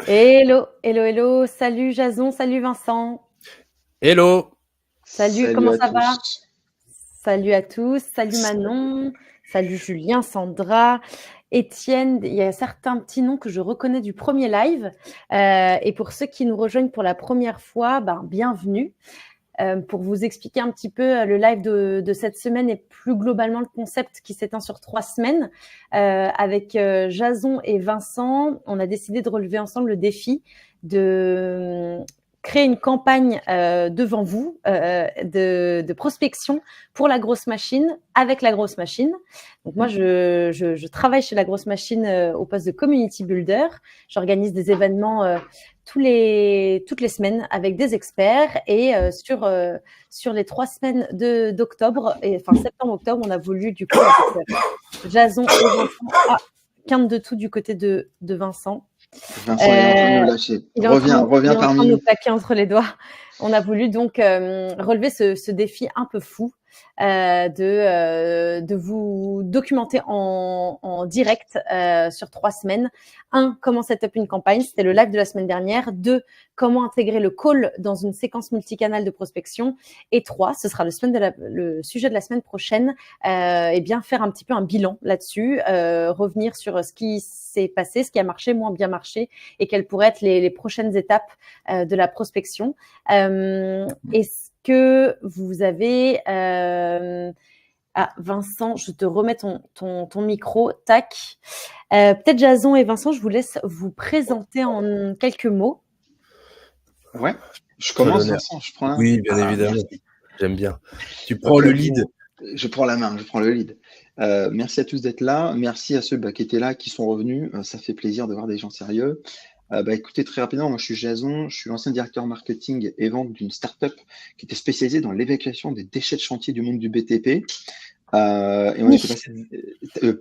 Hello, hello, hello. Salut Jason, salut Vincent. Hello! Salut, Salut comment à ça va? tous. Salut à tous. Salut Manon. Salut Julien, Sandra, Étienne. Il y a certains petits noms que je reconnais du premier live. Et pour ceux qui nous rejoignent pour la première fois, bienvenue. Pour vous expliquer un petit peu le live de cette semaine et plus globalement le concept qui s'étend sur 3 semaines. Avec Jason et Vincent, on a décidé de relever ensemble le défi de créer une campagne devant vous de prospection pour la grosse machine avec la grosse machine. Donc moi, je travaille chez la grosse machine au poste de community builder. J'organise des événements toutes les semaines avec des experts et sur les 3 semaines d'octobre, enfin septembre-octobre, on a voulu du coup avec Jason et Vincent, quinte de tout du côté de Vincent. Vincent est en train de nous lâcher. Reviens Il est en train parmi de nous nous. plaquer entre les doigts. On a voulu donc relever ce défi un peu fou de vous documenter en direct sur 3 semaines. 1, comment set up une campagne, c'était le live de la semaine dernière. 2, comment intégrer le call dans une séquence multicanale de prospection. Et 3, ce sera le sujet de la semaine prochaine, faire un petit peu un bilan là-dessus, revenir sur ce qui s'est passé, ce qui a marché, moins bien marché, et quelles pourraient être les prochaines étapes de la prospection. Est-ce que vous avez... Vincent, je te remets ton micro. Tac. Peut-être Jason et Vincent, je vous laisse vous présenter en quelques mots. Ouais, je commence, Vincent. Je prends Oui, bien évidemment. Merci. J'aime bien. Tu prends le lead. Je prends la main, je prends le lead. Merci à tous d'être là. Merci à ceux qui étaient là, qui sont revenus. Ça fait plaisir de voir des gens sérieux. Écoutez, très rapidement, moi je suis Jason, je suis l'ancien directeur marketing et vente d'une startup qui était spécialisée dans l'évacuation des déchets de chantier du monde du BTP. Et on était passé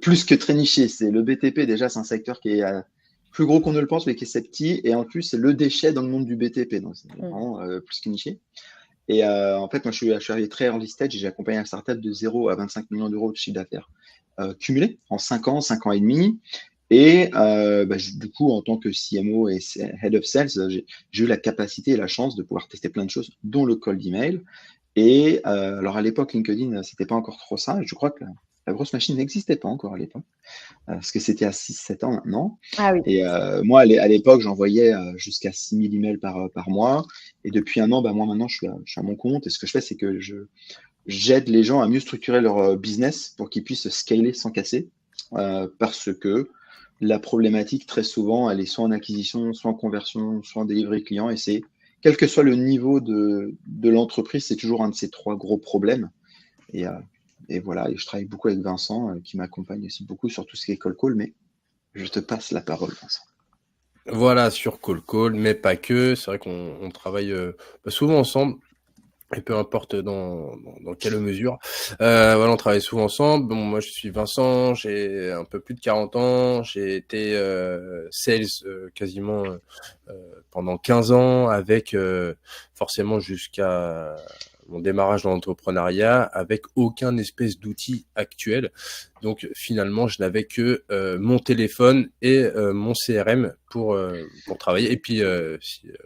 plus que très niché. C'est le BTP, déjà, c'est un secteur qui est plus gros qu'on ne le pense, mais qui est sceptique. Et en plus, c'est le déchet dans le monde du BTP. Donc, c'est vraiment plus que niché. Et en fait, moi, je suis arrivé très early stage et j'ai accompagné une startup de 0 à 25 millions d'euros de chiffre d'affaires cumulé en 5 ans et demi. Et du coup, en tant que CMO et Head of Sales, j'ai eu la capacité et la chance de pouvoir tester plein de choses, dont le cold email. Et alors, à l'époque, LinkedIn, c'était pas encore trop ça. Je crois que la grosse machine n'existait pas encore à l'époque, parce que c'était à 6-7 ans maintenant. Ah oui. Et moi, à l'époque, j'envoyais jusqu'à 6000 emails par mois. Et depuis un an, moi, maintenant, je suis à mon compte. Et ce que je fais, c'est que j'aide les gens à mieux structurer leur business pour qu'ils puissent scaler sans casser. Parce que la problématique, très souvent, elle est soit en acquisition, soit en conversion, soit en delivery client. Et c'est, quel que soit le niveau de l'entreprise, c'est toujours un de ces 3 gros problèmes. Et voilà, et je travaille beaucoup avec Vincent, qui m'accompagne aussi beaucoup sur tout ce qui est call, mais je te passe la parole, Vincent. Voilà, sur call, mais pas que. C'est vrai qu'on travaille souvent ensemble. Et peu importe dans quelle mesure. On travaille souvent ensemble. Bon, moi, je suis Vincent, j'ai un peu plus de 40 ans. J'ai été sales quasiment pendant 15 ans, avec forcément jusqu'à mon démarrage dans l'entrepreneuriat, avec aucun espèce d'outil actuel. Donc finalement, je n'avais que mon téléphone et mon CRM pour travailler, et puis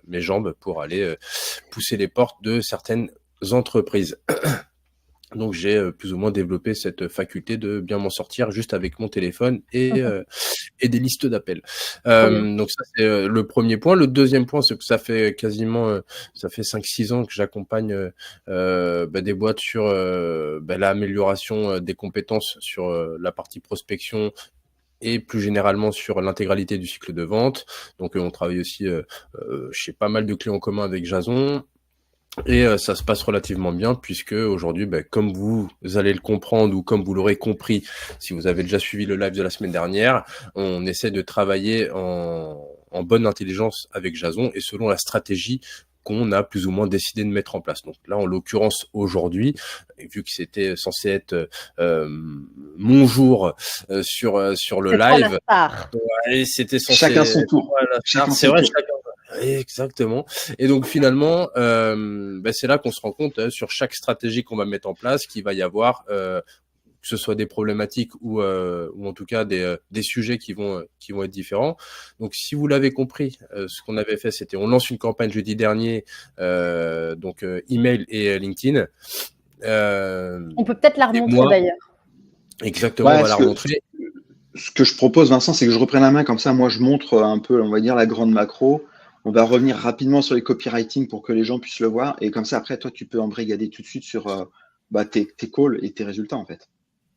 mes jambes pour aller pousser les portes de certaines entreprises. Donc j'ai plus ou moins développé cette faculté de bien m'en sortir juste avec mon téléphone et des listes d'appels. Donc ça, c'est le premier point. Le deuxième point, c'est que ça fait quasiment ça fait 5-6 ans que j'accompagne des boîtes sur l'amélioration des compétences sur la partie prospection et plus généralement sur l'intégralité du cycle de vente. Donc on travaille aussi chez pas mal de clients communs avec Jason. Et ça se passe relativement bien, puisque aujourd'hui, comme vous allez le comprendre, ou comme vous l'aurez compris si vous avez déjà suivi le live de la semaine dernière, on essaie de travailler en bonne intelligence avec Jason et selon la stratégie qu'on a plus ou moins décidé de mettre en place. Donc là, en l'occurrence, aujourd'hui, vu que c'était censé être mon jour sur le live, ouais, c'était censé... Chacun son tour. C'est vrai, chacun. Exactement. Et donc finalement, c'est là qu'on se rend compte sur chaque stratégie qu'on va mettre en place qu'il va y avoir que ce soit des problématiques ou en tout cas des sujets qui vont être différents. Donc, si vous l'avez compris, ce qu'on avait fait, c'était on lance une campagne jeudi dernier, donc email et LinkedIn. On peut peut-être la remontrer d'ailleurs. Exactement, on va la remontrer. Ce que je propose, Vincent, c'est que je reprenne la main, comme ça, moi, je montre un peu, on va dire, la grande macro. On va revenir rapidement sur les copywriting pour que les gens puissent le voir. Et comme ça, après, toi, tu peux embrigader tout de suite sur tes calls et tes résultats, en fait.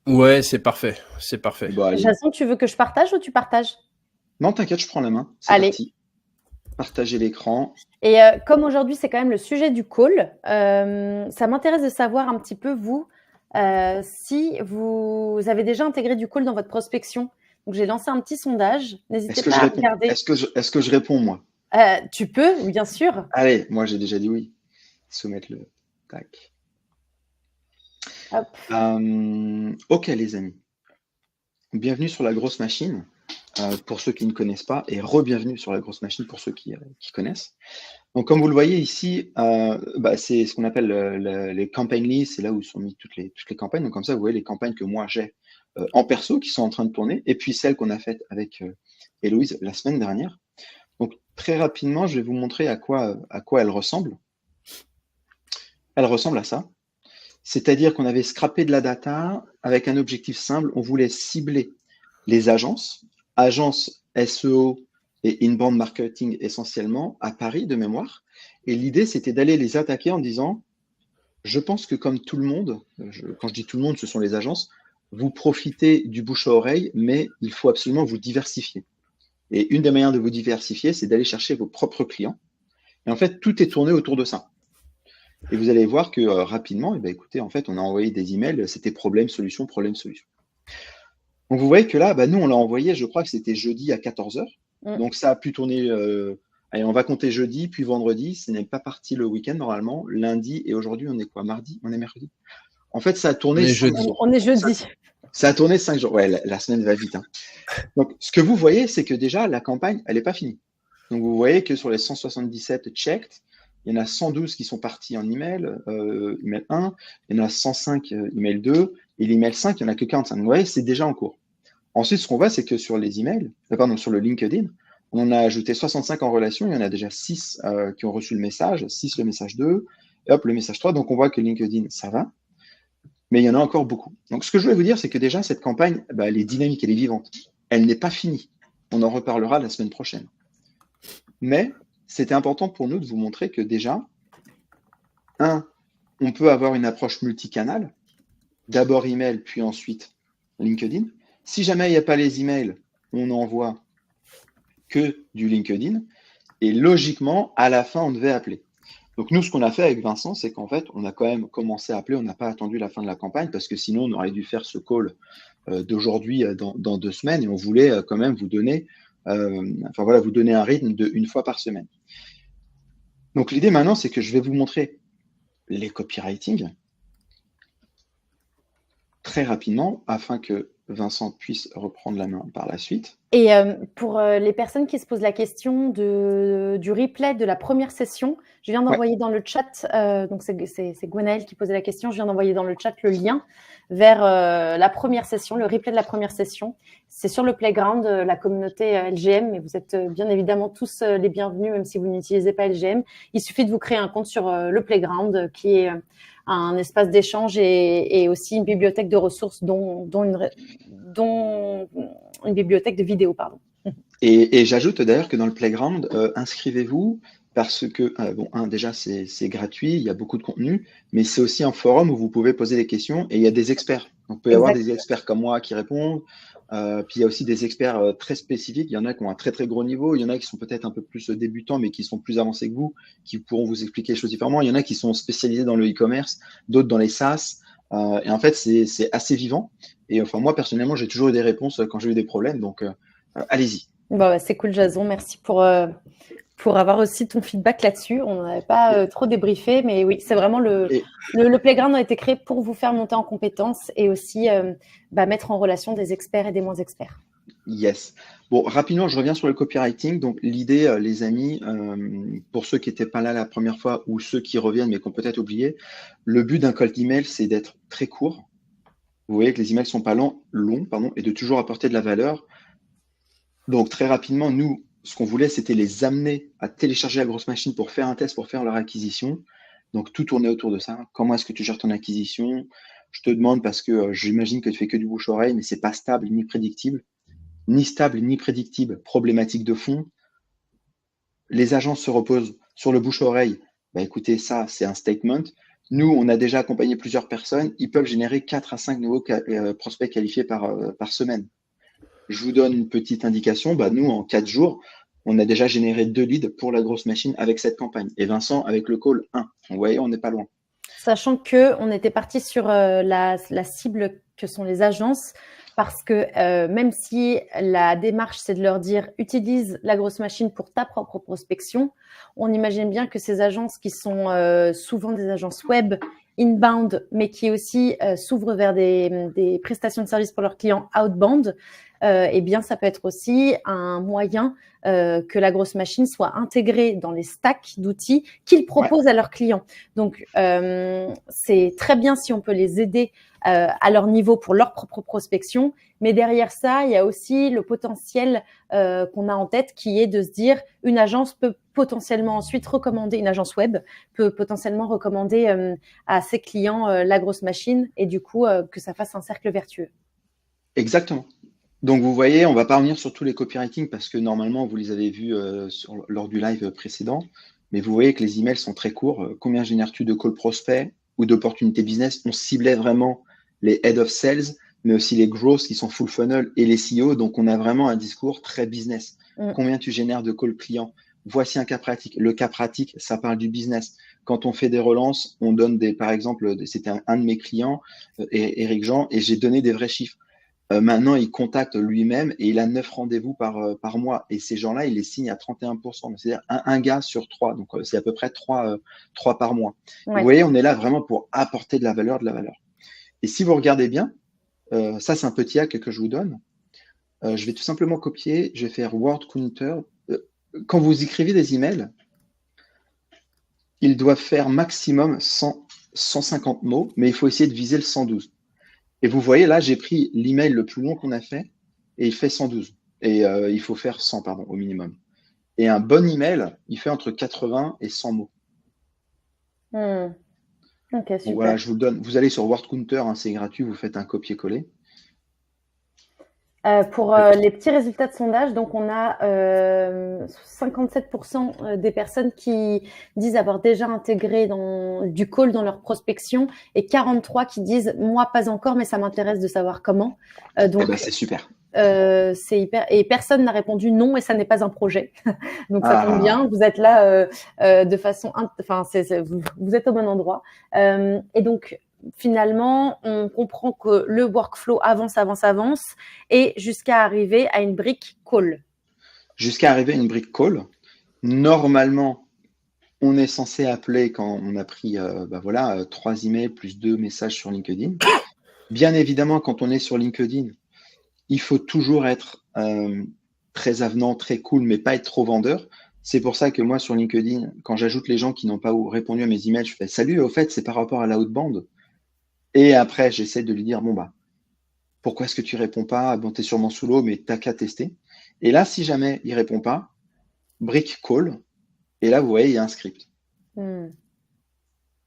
Ouais, c'est parfait. C'est parfait. Bon, Jason, tu veux que je partage ou tu partages? Non, t'inquiète, je prends la main. C'est parti. Partager l'écran. Et comme aujourd'hui, c'est quand même le sujet du call, ça m'intéresse de savoir un petit peu, vous, si vous avez déjà intégré du call dans votre prospection. Donc, j'ai lancé un petit sondage. N'hésitez pas à regarder. Est-ce que je réponds, moi? Tu peux, bien sûr. Allez, moi, j'ai déjà dit oui. Soumettre le tac. Hop. Ok, les amis. Bienvenue sur la grosse machine. Pour ceux qui ne connaissent pas, et re-bienvenue sur la grosse machine pour ceux qui connaissent. Donc, comme vous le voyez ici, c'est ce qu'on appelle les campaign lists, c'est là où sont mis toutes les campagnes. Donc, comme ça, vous voyez les campagnes que moi j'ai en perso qui sont en train de tourner, et puis celles qu'on a faites avec Héloïse la semaine dernière. Donc, très rapidement, je vais vous montrer à quoi elle ressemble. Elle ressemble à ça. C'est-à-dire qu'on avait scrappé de la data avec un objectif simple. On voulait cibler les agences SEO et inbound marketing essentiellement à Paris de mémoire. Et l'idée, c'était d'aller les attaquer en disant, je pense que comme tout le monde, quand je dis tout le monde, ce sont les agences, vous profitez du bouche à oreille, mais il faut absolument vous diversifier. Et une des manières de vous diversifier, c'est d'aller chercher vos propres clients. Et en fait, tout est tourné autour de ça. Et vous allez voir que rapidement, écoutez, en fait, on a envoyé des emails, c'était problème, solution, problème, solution. Donc, vous voyez que là, nous, on l'a envoyé, je crois que c'était jeudi à 14h. Donc, ça a pu tourner, allez, on va compter jeudi, puis vendredi. Ce n'est pas parti le week-end, normalement. Lundi, et aujourd'hui, on est quoi? Mardi? On est mercredi? En fait, ça a tourné 5 jours. On est jeudi. Ça a tourné 5 jours. Ouais, la semaine va vite. Hein. Donc, ce que vous voyez, c'est que déjà, la campagne, elle n'est pas finie. Donc, vous voyez que sur les 177 checked, il y en a 112 qui sont partis en email 1, il y en a 105 email 2, et l'email 5, il n'y en a que 45. Vous voyez, c'est déjà en cours. Ensuite, ce qu'on voit, c'est que sur les emails, sur le LinkedIn, on en a ajouté 65 en relation, il y en a déjà 6 qui ont reçu le message, 6 le message 2, et hop, le message 3. Donc, on voit que LinkedIn, ça va, mais il y en a encore beaucoup. Donc, ce que je voulais vous dire, c'est que déjà, cette campagne, elle est dynamique, elle est vivante. Elle n'est pas finie. On en reparlera la semaine prochaine. Mais c'était important pour nous de vous montrer que déjà, on peut avoir une approche multicanale, d'abord email, puis ensuite LinkedIn. Si jamais il n'y a pas les emails, on n'envoie que du LinkedIn. Et logiquement, à la fin, on devait appeler. Donc nous, ce qu'on a fait avec Vincent, c'est qu'en fait, on a quand même commencé à appeler. On n'a pas attendu la fin de la campagne parce que sinon, on aurait dû faire ce call d'aujourd'hui dans 2 semaines. Et on voulait quand même vous donner, vous donner un rythme de 1 fois par semaine. Donc l'idée maintenant, c'est que je vais vous montrer les copywriting très rapidement afin que Vincent puisse reprendre la main par la suite. Et pour les personnes qui se posent la question du replay de la première session, je viens d'envoyer dans le chat, donc c'est Gwenaëlle qui posait la question, je viens d'envoyer dans le chat le lien vers la première session, le replay de la première session. C'est sur le Playground, la communauté LGM, mais vous êtes bien évidemment tous les bienvenus, même si vous n'utilisez pas LGM. Il suffit de vous créer un compte sur le Playground, qui est un espace d'échange et aussi une bibliothèque de ressources, dont une bibliothèque de vidéos, pardon. Et j'ajoute d'ailleurs que dans le Playground, inscrivez-vous parce que, déjà, c'est gratuit, il y a beaucoup de contenu, mais c'est aussi un forum où vous pouvez poser des questions et il y a des experts. Donc, il peut y avoir des experts comme moi qui répondent, puis il y a aussi des experts très spécifiques. Il y en a qui ont un très, très gros niveau, il y en a qui sont peut-être un peu plus débutants, mais qui sont plus avancés que vous, qui pourront vous expliquer les choses différemment. Il y en a qui sont spécialisés dans le e-commerce, d'autres dans les SaaS. Et en fait, c'est assez vivant. Et enfin, moi, personnellement, j'ai toujours eu des réponses quand j'ai eu des problèmes. Donc, allez-y. Bon, c'est cool, Jason. Merci pour avoir aussi ton feedback là-dessus. On n'avait pas trop débriefé, mais oui, c'est vraiment le Playground a été créé pour vous faire monter en compétences et aussi mettre en relation des experts et des moins experts. Yes. Bon, rapidement, je reviens sur le copywriting. Donc, l'idée, les amis, pour ceux qui n'étaient pas là la première fois ou ceux qui reviennent mais qui ont peut-être oublié, le but d'un cold email, c'est d'être très court. Vous voyez que les emails sont pas longs, et de toujours apporter de la valeur. Donc, très rapidement, nous, ce qu'on voulait, c'était les amener à télécharger la grosse machine pour faire un test, pour faire leur acquisition. Donc, tout tournait autour de ça. Comment est-ce que tu gères ton acquisition? Je te demande parce que j'imagine que tu fais que du bouche-oreille, mais c'est pas stable ni prédictible. Ni stable ni prédictible, problématique de fond. Les agences se reposent sur le bouche-oreille. Bah, écoutez, ça, c'est un statement. Nous, on a déjà accompagné plusieurs personnes. Ils peuvent générer 4 à 5 nouveaux prospects qualifiés par semaine. Je vous donne une petite indication. Bah, nous, en 4 jours, on a déjà généré 2 leads pour la grosse machine avec cette campagne. Et Vincent, avec le call 1. Vous voyez, on n'est pas loin. Sachant qu'on était parti sur la cible que sont les agences, parce que même si la démarche, c'est de leur dire « utilise la grosse machine pour ta propre prospection », on imagine bien que ces agences qui sont souvent des agences web, inbound, mais qui aussi s'ouvrent vers des prestations de services pour leurs clients outbound, eh bien, ça peut être aussi un moyen que la grosse machine soit intégrée dans les stacks d'outils qu'ils proposent à leurs clients. Donc, c'est très bien si on peut les aider à leur niveau pour leur propre prospection. Mais derrière ça, il y a aussi le potentiel qu'on a en tête qui est de se dire une agence peut potentiellement ensuite recommander, une agence web peut potentiellement recommander à ses clients la grosse machine et du coup que ça fasse un cercle vertueux. Exactement. Donc, vous voyez, on ne va pas revenir sur tous les copywriting parce que normalement, vous les avez vus lors du live précédent. Mais vous voyez que les emails sont très courts. Combien génères-tu de call prospects ou d'opportunités business? On ciblait vraiment les head of sales, mais aussi les growth qui sont full funnel et les CEO. Donc, on a vraiment un discours très business. Combien tu génères de call clients? Voici un cas pratique. Le cas pratique, ça parle du business. Quand on fait des relances, on donne par exemple, c'était un de mes clients, Eric Jean, et j'ai donné des vrais chiffres. Maintenant, il contacte lui-même et il a 9 rendez-vous par mois. Et ces gens-là, il les signe à 31%. C'est-à-dire un gars sur 3. Donc, c'est à peu près 3 par mois. Ouais. Vous voyez, on est là vraiment pour apporter de la valeur. Et si vous regardez bien, ça, c'est un petit hack que je vous donne. Je vais tout simplement copier. Je vais faire Word Counter. Quand vous écrivez des emails, ils doivent faire maximum 150 mots, mais il faut essayer de viser le 112. Et vous voyez, là, j'ai pris l'email le plus long qu'on a fait et il fait 112. Et il faut faire 100, pardon, au minimum. Et un bon email, il fait entre 80 et 100 mots. Ok, super. Donc voilà, je vous le donne. Vous allez sur Word Counter, hein, c'est gratuit, vous faites un copier-coller. Pour les petits résultats de sondage, donc on a 57% des personnes qui disent avoir déjà intégré du call dans leur prospection et 43 qui disent moi pas encore mais ça m'intéresse de savoir comment. Donc c'est super. c'est hyper et personne n'a répondu non et ça n'est pas un projet. Donc ça tombe bien, vous êtes là de façon, enfin vous êtes au bon endroit. Et donc finalement, on comprend que le workflow avance et jusqu'à arriver à une brique call. Jusqu'à arriver à une brique call. Normalement, on est censé appeler quand on a pris 3 emails plus 2 messages sur LinkedIn. Bien évidemment, quand on est sur LinkedIn, il faut toujours être très avenant, très cool, mais pas être trop vendeur. C'est pour ça que moi, sur LinkedIn, quand j'ajoute les gens qui n'ont pas répondu à mes emails, je fais « Salut, au fait, c'est par rapport à la outbound ». Et après, j'essaie de lui dire, pourquoi est-ce que tu réponds pas? Bon, tu es sûrement sous l'eau, mais t'as qu'à tester. Et là, si jamais il répond pas, brick call. Et là, vous voyez, il y a un script.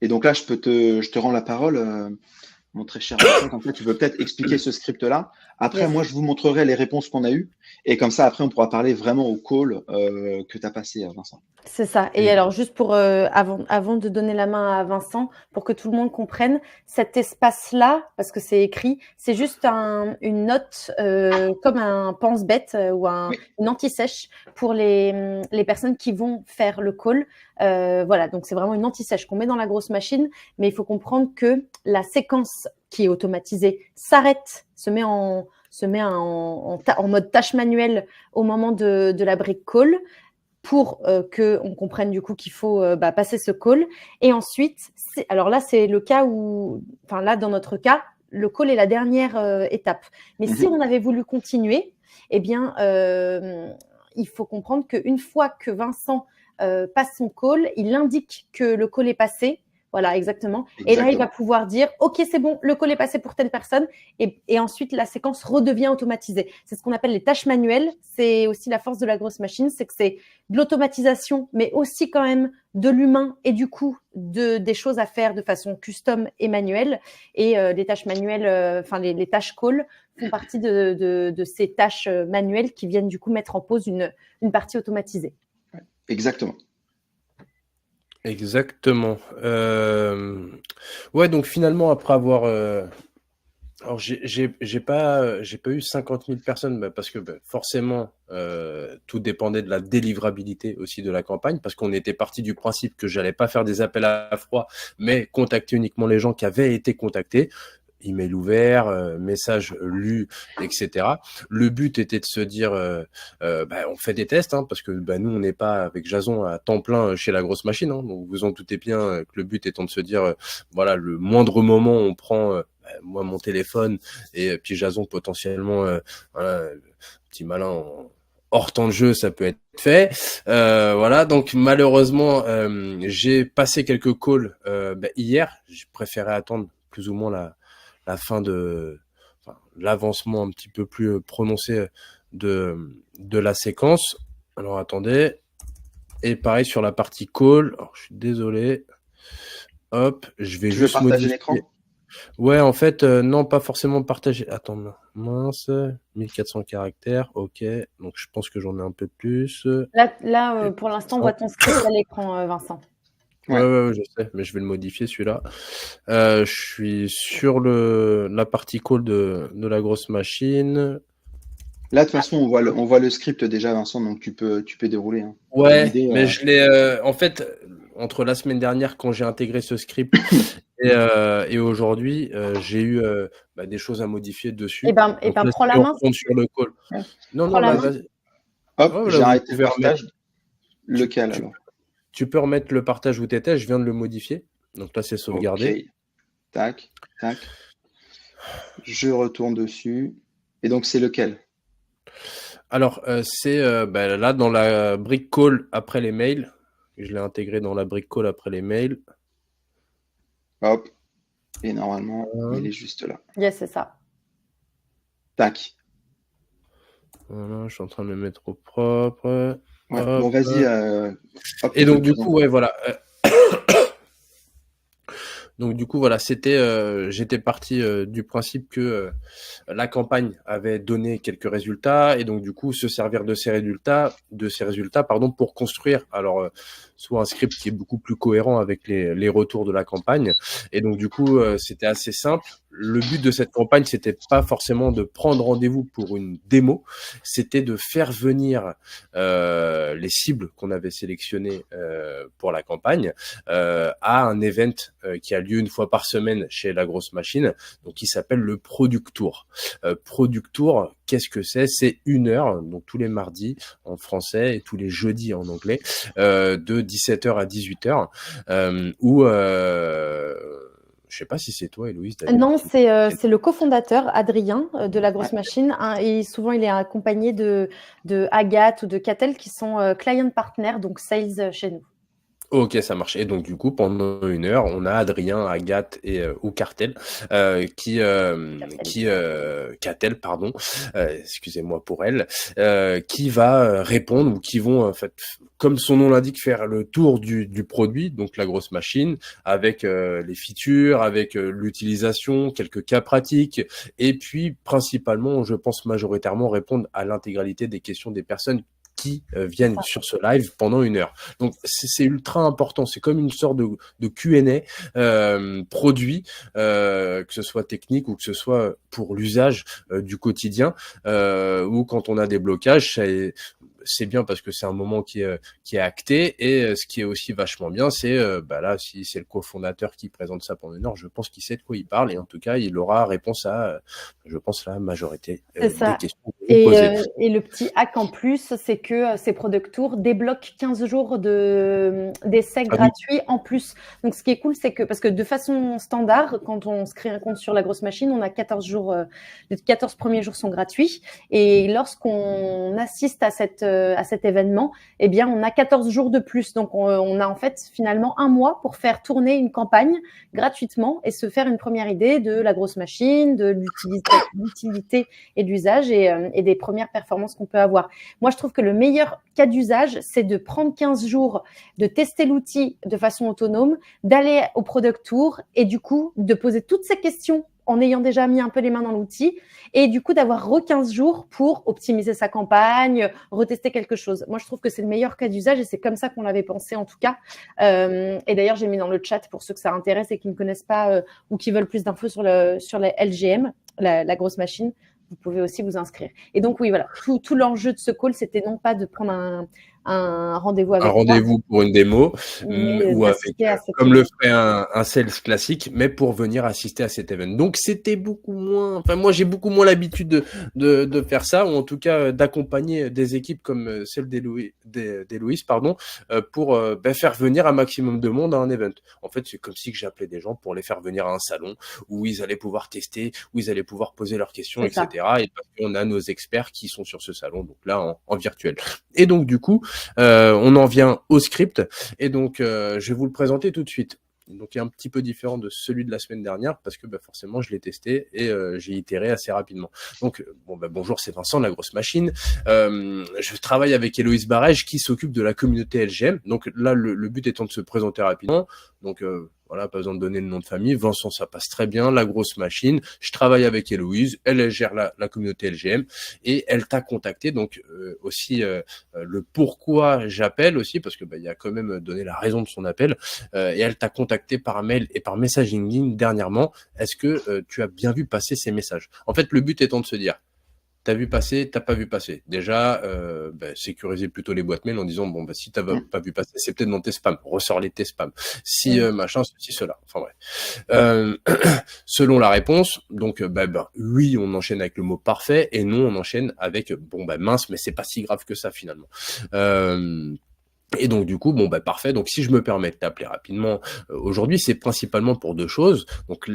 Et donc là, je te rends la parole, mon très cher Vincent. En fait, tu peux peut-être expliquer ce script-là. Après, moi, je vous montrerai les réponses qu'on a eues. Et comme ça, après, on pourra parler vraiment au call que tu as passé, Vincent. C'est ça. Et alors, juste pour avant de donner la main à Vincent, pour que tout le monde comprenne, cet espace-là, parce que c'est écrit, c'est juste une note comme un pense-bête ou une anti-sèche pour les personnes qui vont faire le call. Voilà, donc c'est vraiment une anti-sèche qu'on met dans la grosse machine, mais il faut comprendre que la séquence qui est automatisée s'arrête, se met en mode tâche manuelle au moment de la brique call, pour qu'on comprenne du coup qu'il faut passer ce call. Et ensuite, alors là, c'est le cas où, enfin là, dans notre cas, le call est la dernière étape. Mais si on avait voulu continuer, eh bien, il faut comprendre qu'une fois que Vincent passe son call, il indique que le call est passé. Voilà, exactement. Et là, il va pouvoir dire, OK, c'est bon, le call est passé pour telle personne. Et ensuite, la séquence redevient automatisée. C'est ce qu'on appelle les tâches manuelles. C'est aussi la force de la grosse machine, c'est que c'est de l'automatisation, mais aussi quand même de l'humain et du coup des choses à faire de façon custom et manuelle. Et les tâches manuelles, enfin les tâches call font partie de ces tâches manuelles qui viennent du coup mettre en pause une partie automatisée. Exactement. Exactement. Ouais, donc finalement, après avoir... Alors, j'ai pas eu 50 000 personnes parce que forcément, tout dépendait de la délivrabilité aussi de la campagne, parce qu'on était parti du principe que j'allais pas faire des appels à froid, mais contacter uniquement les gens qui avaient été contactés. Email ouvert, message lu, etc. Le but était de se dire, on fait des tests, parce que nous, on n'est pas avec Jason à temps plein chez la grosse machine. Donc vous en doutez bien que le but étant de se dire, voilà, le moindre moment, on prend moi mon téléphone et puis Jason potentiellement, voilà, petit malin hors temps de jeu, ça peut être fait. Voilà, donc malheureusement, j'ai passé quelques calls hier. J'ai préféré attendre plus ou moins la fin l'avancement un petit peu plus prononcé de la séquence. Alors attendez. Et pareil sur la partie call. Alors je suis désolé. Hop, je vais juste partager l'écran. Ouais, en fait, non, pas forcément partager. Attends, mince, 1400 caractères, ok. Donc je pense que j'en ai un peu plus. Là pour l'instant, on voit ton script à l'écran, Vincent. Ouais, je sais, mais je vais le modifier celui-là. Je suis sur la partie call de la grosse machine. Là, de toute façon, on voit le script déjà, Vincent, donc tu peux dérouler. Ouais, mais je l'ai. En fait, entre la semaine dernière, quand j'ai intégré ce script, et aujourd'hui, j'ai eu des choses à modifier dessus. Et ben, prends la main. Sur le call. Ouais. Non, vas-y. Hop, j'ai arrêté le partage. Lequel alors? Tu peux remettre le partage où tu étais, je viens de le modifier. Donc là, c'est sauvegardé. Okay. Tac, tac. Je retourne dessus. Et donc, c'est lequel? Alors, c'est là dans la brique call après les mails. Je l'ai intégré dans la brique call après les mails. Hop. Et normalement, il est juste là. Yes, c'est ça. Tac. Voilà, je suis en train de le mettre au propre. Ouais, bon, vas-y. Et donc, du coup, ouais, voilà. Donc du coup voilà, j'étais parti du principe que la campagne avait donné quelques résultats et donc du coup se servir de ces résultats pour construire soit un script qui est beaucoup plus cohérent avec les retours de la campagne. Et donc du coup c'était assez simple. Le but de cette campagne, c'était pas forcément de prendre rendez-vous pour une démo, c'était de faire venir les cibles qu'on avait sélectionnées pour la campagne à un event qui a lieu une fois par semaine chez la grosse machine, donc qui s'appelle le Product Tour. Product Tour, qu'est-ce que c'est? C'est 1 heure, donc tous les mardis en français et tous les jeudis en anglais, de 17h à 18h, où je sais pas si c'est toi, Héloïse. Non, c'est le cofondateur, Adrien, de la grosse machine. Et souvent, il est accompagné de Agathe ou de Catel, qui sont client partners, donc sales chez nous. Ok, ça marche. Et donc du coup, pendant 1 heure, on a Adrien, Agathe ou Cartel Catel, pardon, excusez-moi pour elle, qui va répondre ou qui vont en fait, comme son nom l'indique, faire le tour du produit, donc la grosse machine, avec les features, avec l'utilisation, quelques cas pratiques, et puis principalement, je pense majoritairement répondre à l'intégralité des questions des personnes qui viennent sur ce live pendant 1 heure. Donc c'est ultra important, c'est comme une sorte de Q&A produit, que ce soit technique ou que ce soit pour l'usage du quotidien, ou quand on a des blocages, c'est bien parce que c'est un moment qui est acté, et ce qui est aussi vachement bien, c'est là, si c'est le cofondateur qui présente ça pendant 1 heure, je pense qu'il sait de quoi il parle, et en tout cas il aura réponse à, je pense, la majorité des questions posées. Et le petit hack en plus, c'est que ces Product Tours débloquent 15 jours d'essai gratuits en plus. Donc ce qui est cool, c'est que, parce que de façon standard, quand on se crée un compte sur la grosse machine, on a 14 jours, les 14 premiers jours sont gratuits, et lorsqu'on assiste à cette cet événement, eh bien, on a 14 jours de plus. Donc, on a en fait finalement un mois pour faire tourner une campagne gratuitement et se faire une première idée de la grosse machine, de l'utilité et de l'usage et des premières performances qu'on peut avoir. Moi, je trouve que le meilleur cas d'usage, c'est de prendre 15 jours, de tester l'outil de façon autonome, d'aller au product tour et du coup, de poser toutes ces questions en ayant déjà mis un peu les mains dans l'outil et du coup d'avoir 15 jours pour optimiser sa campagne, retester quelque chose. Moi, je trouve que c'est le meilleur cas d'usage et c'est comme ça qu'on l'avait pensé en tout cas. Et d'ailleurs, j'ai mis dans le chat pour ceux que ça intéresse et qui ne connaissent pas ou qui veulent plus d'infos sur la LGM, la grosse machine. Vous pouvez aussi vous inscrire. Et donc, oui, voilà, tout l'enjeu de ce call, c'était non pas de prendre un rendez-vous avec un rendez-vous pour une démo ou avec, comme le ferait un sales classique, mais pour venir assister à cet événement. Donc c'était beaucoup moins, enfin moi j'ai beaucoup moins l'habitude de faire ça, ou en tout cas d'accompagner des équipes comme celle d'Héloïse, pardon, pour faire venir un maximum de monde à un event. En fait, c'est comme si que j'appelais des gens pour les faire venir à un salon où ils allaient pouvoir tester, où ils allaient pouvoir poser leurs questions, etc. Et parce qu'on a nos experts qui sont sur ce salon, donc là en virtuel. Et donc du coup, on en vient au script et donc je vais vous le présenter tout de suite. Donc il est un petit peu différent de celui de la semaine dernière parce que forcément je l'ai testé et j'ai itéré assez rapidement. Donc bonjour, c'est Vincent de la grosse machine. Je travaille avec Héloïse Barège qui s'occupe de la communauté LGM. Donc là le but étant de se présenter rapidement. Donc voilà, pas besoin de donner le nom de famille. Vincent, ça passe très bien. La grosse machine. Je travaille avec Héloïse. Elle gère la communauté LGM et elle t'a contacté. Donc aussi le pourquoi j'appelle aussi parce que il y a quand même donné la raison de son appel. Et elle t'a contacté par mail et par messaging ligne dernièrement. Est-ce que tu as bien vu passer ces messages? En fait, le but étant de se dire, t'as vu passer, t'as pas vu passer. Déjà, sécuriser plutôt les boîtes mail en disant si t'as pas vu passer, c'est peut-être dans tes spams. Ressors-les tes spams. Si machin, ceci, cela. Enfin bref. Selon la réponse, donc oui, on enchaîne avec le mot parfait et non, on enchaîne avec mince, mais c'est pas si grave que ça finalement. Et donc du coup, parfait. Donc si je me permets de t'appeler rapidement, aujourd'hui, c'est principalement pour deux choses. Donc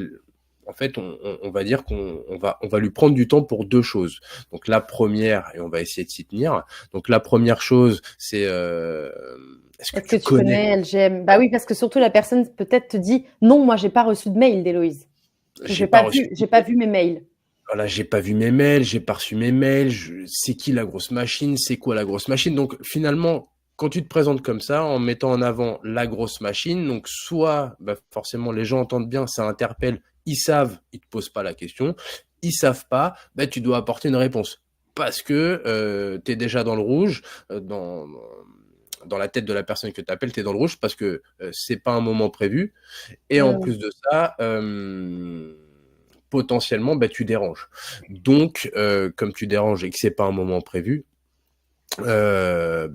en fait, on va dire qu'on va lui prendre du temps pour deux choses. Donc la première, et on va essayer de s'y tenir. Donc la première chose, c'est est-ce que tu connais LGM? Bah oui, parce que surtout la personne peut-être te dit non, moi j'ai pas reçu de mail d'Héloïse. J'ai pas vu mes mails. Voilà, j'ai pas vu mes mails, j'ai pas reçu mes mails. C'est qui la grosse machine? C'est quoi la grosse machine? Donc finalement, quand tu te présentes comme ça, en mettant en avant la grosse machine, donc soit forcément les gens entendent bien, ça interpelle, ils savent, ils te posent pas la question. Ils savent pas, tu dois apporter une réponse parce que tu es déjà dans le rouge, dans la tête de la personne que tu appelles, tu es dans le rouge parce que c'est pas un moment prévu. Et en plus de ça, potentiellement, tu déranges. Donc, comme tu déranges et que c'est pas un moment prévu,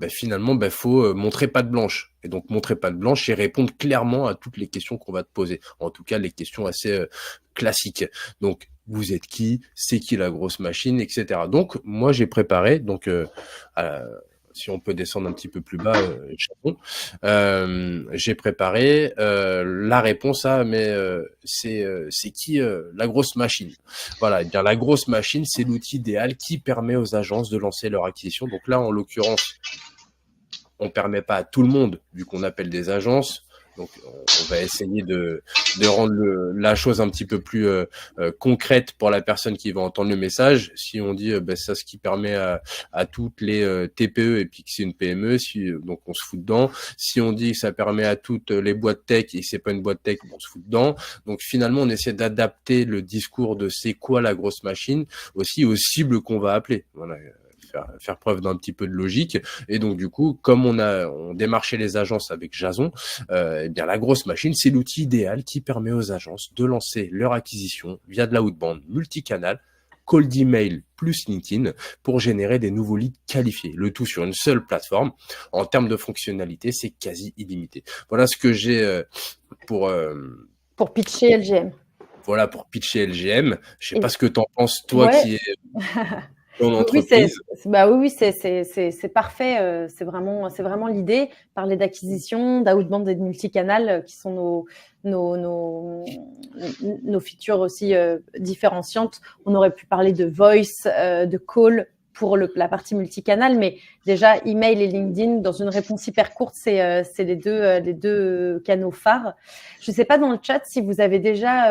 finalement, faut montrer patte blanche. Et donc, montrer patte blanche et répondre clairement à toutes les questions qu'on va te poser. En tout cas, les questions assez classiques. Donc, vous êtes qui? C'est qui la grosse machine? Etc. Donc, moi, j'ai préparé, donc, si on peut descendre un petit peu plus bas, j'ai préparé la réponse à c'est qui la grosse machine. Voilà, et bien la grosse machine, c'est l'outil idéal qui permet aux agences de lancer leur acquisition. Donc là, en l'occurrence, on permet pas à tout le monde, vu qu'on appelle des agences. Donc, on va essayer de rendre la chose un petit peu plus concrète pour la personne qui va entendre le message. Si on dit ça, ce qui permet à toutes les TPE et puis que c'est une PME, donc on se fout dedans. Si on dit que ça permet à toutes les boîtes tech et que c'est pas une boîte tech, on se fout dedans. Donc finalement, on essaie d'adapter le discours de c'est quoi la grosse machine aussi aux cibles qu'on va appeler. Voilà. Faire preuve d'un petit peu de logique. Et donc, du coup, comme on démarchait les agences avec Jason, bien, la grosse machine, c'est l'outil idéal qui permet aux agences de lancer leur acquisition via de la outbound multicanal, cold email plus LinkedIn pour générer des nouveaux leads qualifiés. Le tout sur une seule plateforme. En termes de fonctionnalité, c'est quasi illimité. Voilà ce que j'ai pour pitcher LGM. Voilà, pour pitcher LGM. Je sais pas ce que tu en penses, toi, qui es en entreprise. Oui, c'est parfait. C'est vraiment l'idée. Parler d'acquisition, d'outbound et de multicanal qui sont nos features aussi différenciantes. On aurait pu parler de voice, de call, pour la partie multicanal, mais déjà, email et LinkedIn, dans une réponse hyper courte, c'est les deux canaux phares. Je ne sais pas dans le chat si vous avez déjà,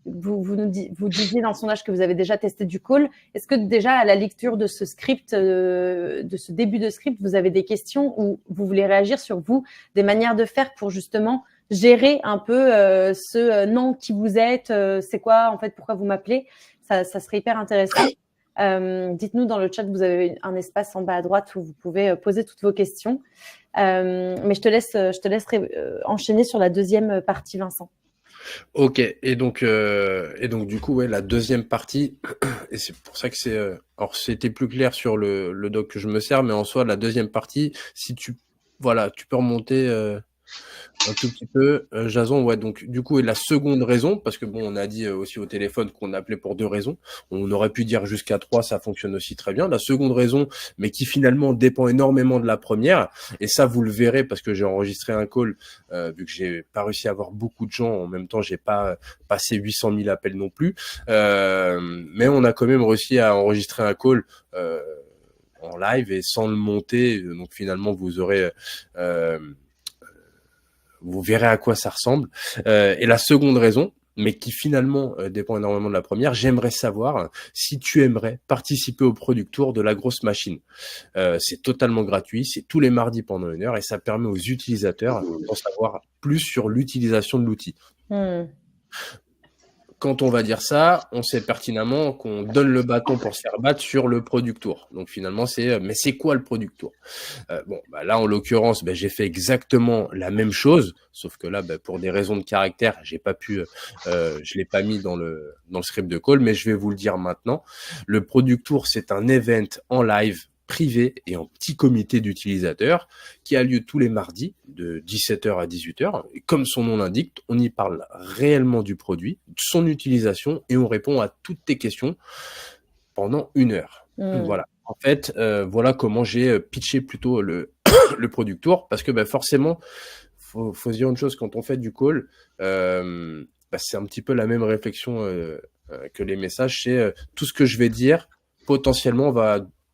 vous disiez dans le sondage que vous avez déjà testé du call. Est-ce que déjà, à la lecture de ce script, de ce début de script, vous avez des questions ou vous voulez réagir sur vous, des manières de faire pour justement gérer un peu ce nom qui vous êtes, c'est quoi en fait, pourquoi vous m'appelez, ça serait hyper intéressant. Dites-nous dans le chat, vous avez un espace en bas à droite où vous pouvez poser toutes vos questions. Mais je te laisse enchaîner sur la deuxième partie, Vincent. Ok, et donc du coup, ouais, la deuxième partie, et c'est pour ça que c'est, alors c'était plus clair sur le doc que je me sers, mais en soi, la deuxième partie, si tu peux remonter un tout petit peu, Jason, ouais, donc du coup, et la seconde raison, parce que bon, on a dit aussi au téléphone qu'on appelait pour 2 raisons, on aurait pu dire jusqu'à 3, ça fonctionne aussi très bien. La seconde raison, mais qui finalement dépend énormément de la première, et ça vous le verrez parce que j'ai enregistré un call, vu que j'ai pas réussi à avoir beaucoup de gens, en même temps j'ai pas passé 800 000 appels non plus, mais on a quand même réussi à enregistrer un call en live et sans le monter, donc finalement vous verrez à quoi ça ressemble. Et la seconde raison, mais qui finalement dépend énormément de la première, j'aimerais savoir si tu aimerais participer au Product Tour de la grosse machine. C'est totalement gratuit, c'est tous les mardis pendant 1 heure et ça permet aux utilisateurs d'en savoir plus sur l'utilisation de l'outil. Quand on va dire ça, on sait pertinemment qu'on donne le bâton pour se faire battre sur le Product Tour. Donc finalement, mais c'est quoi le Product Tour ? Là, en l'occurrence, j'ai fait exactement la même chose, sauf que là, pour des raisons de caractère, j'ai pas pu, je l'ai pas mis dans le script de call, mais je vais vous le dire maintenant. Le Product Tour, c'est un event en live privé et en petit comité d'utilisateurs qui a lieu tous les mardis de 17h à 18h. Et comme son nom l'indique, on y parle réellement du produit, de son utilisation et on répond à toutes tes questions pendant 1 heure. Voilà. En fait, voilà comment j'ai pitché plutôt le Product Tour parce que forcément, faut se dire une chose, quand on fait du call, c'est un petit peu la même réflexion que les messages, c'est tout ce que je vais dire, potentiellement,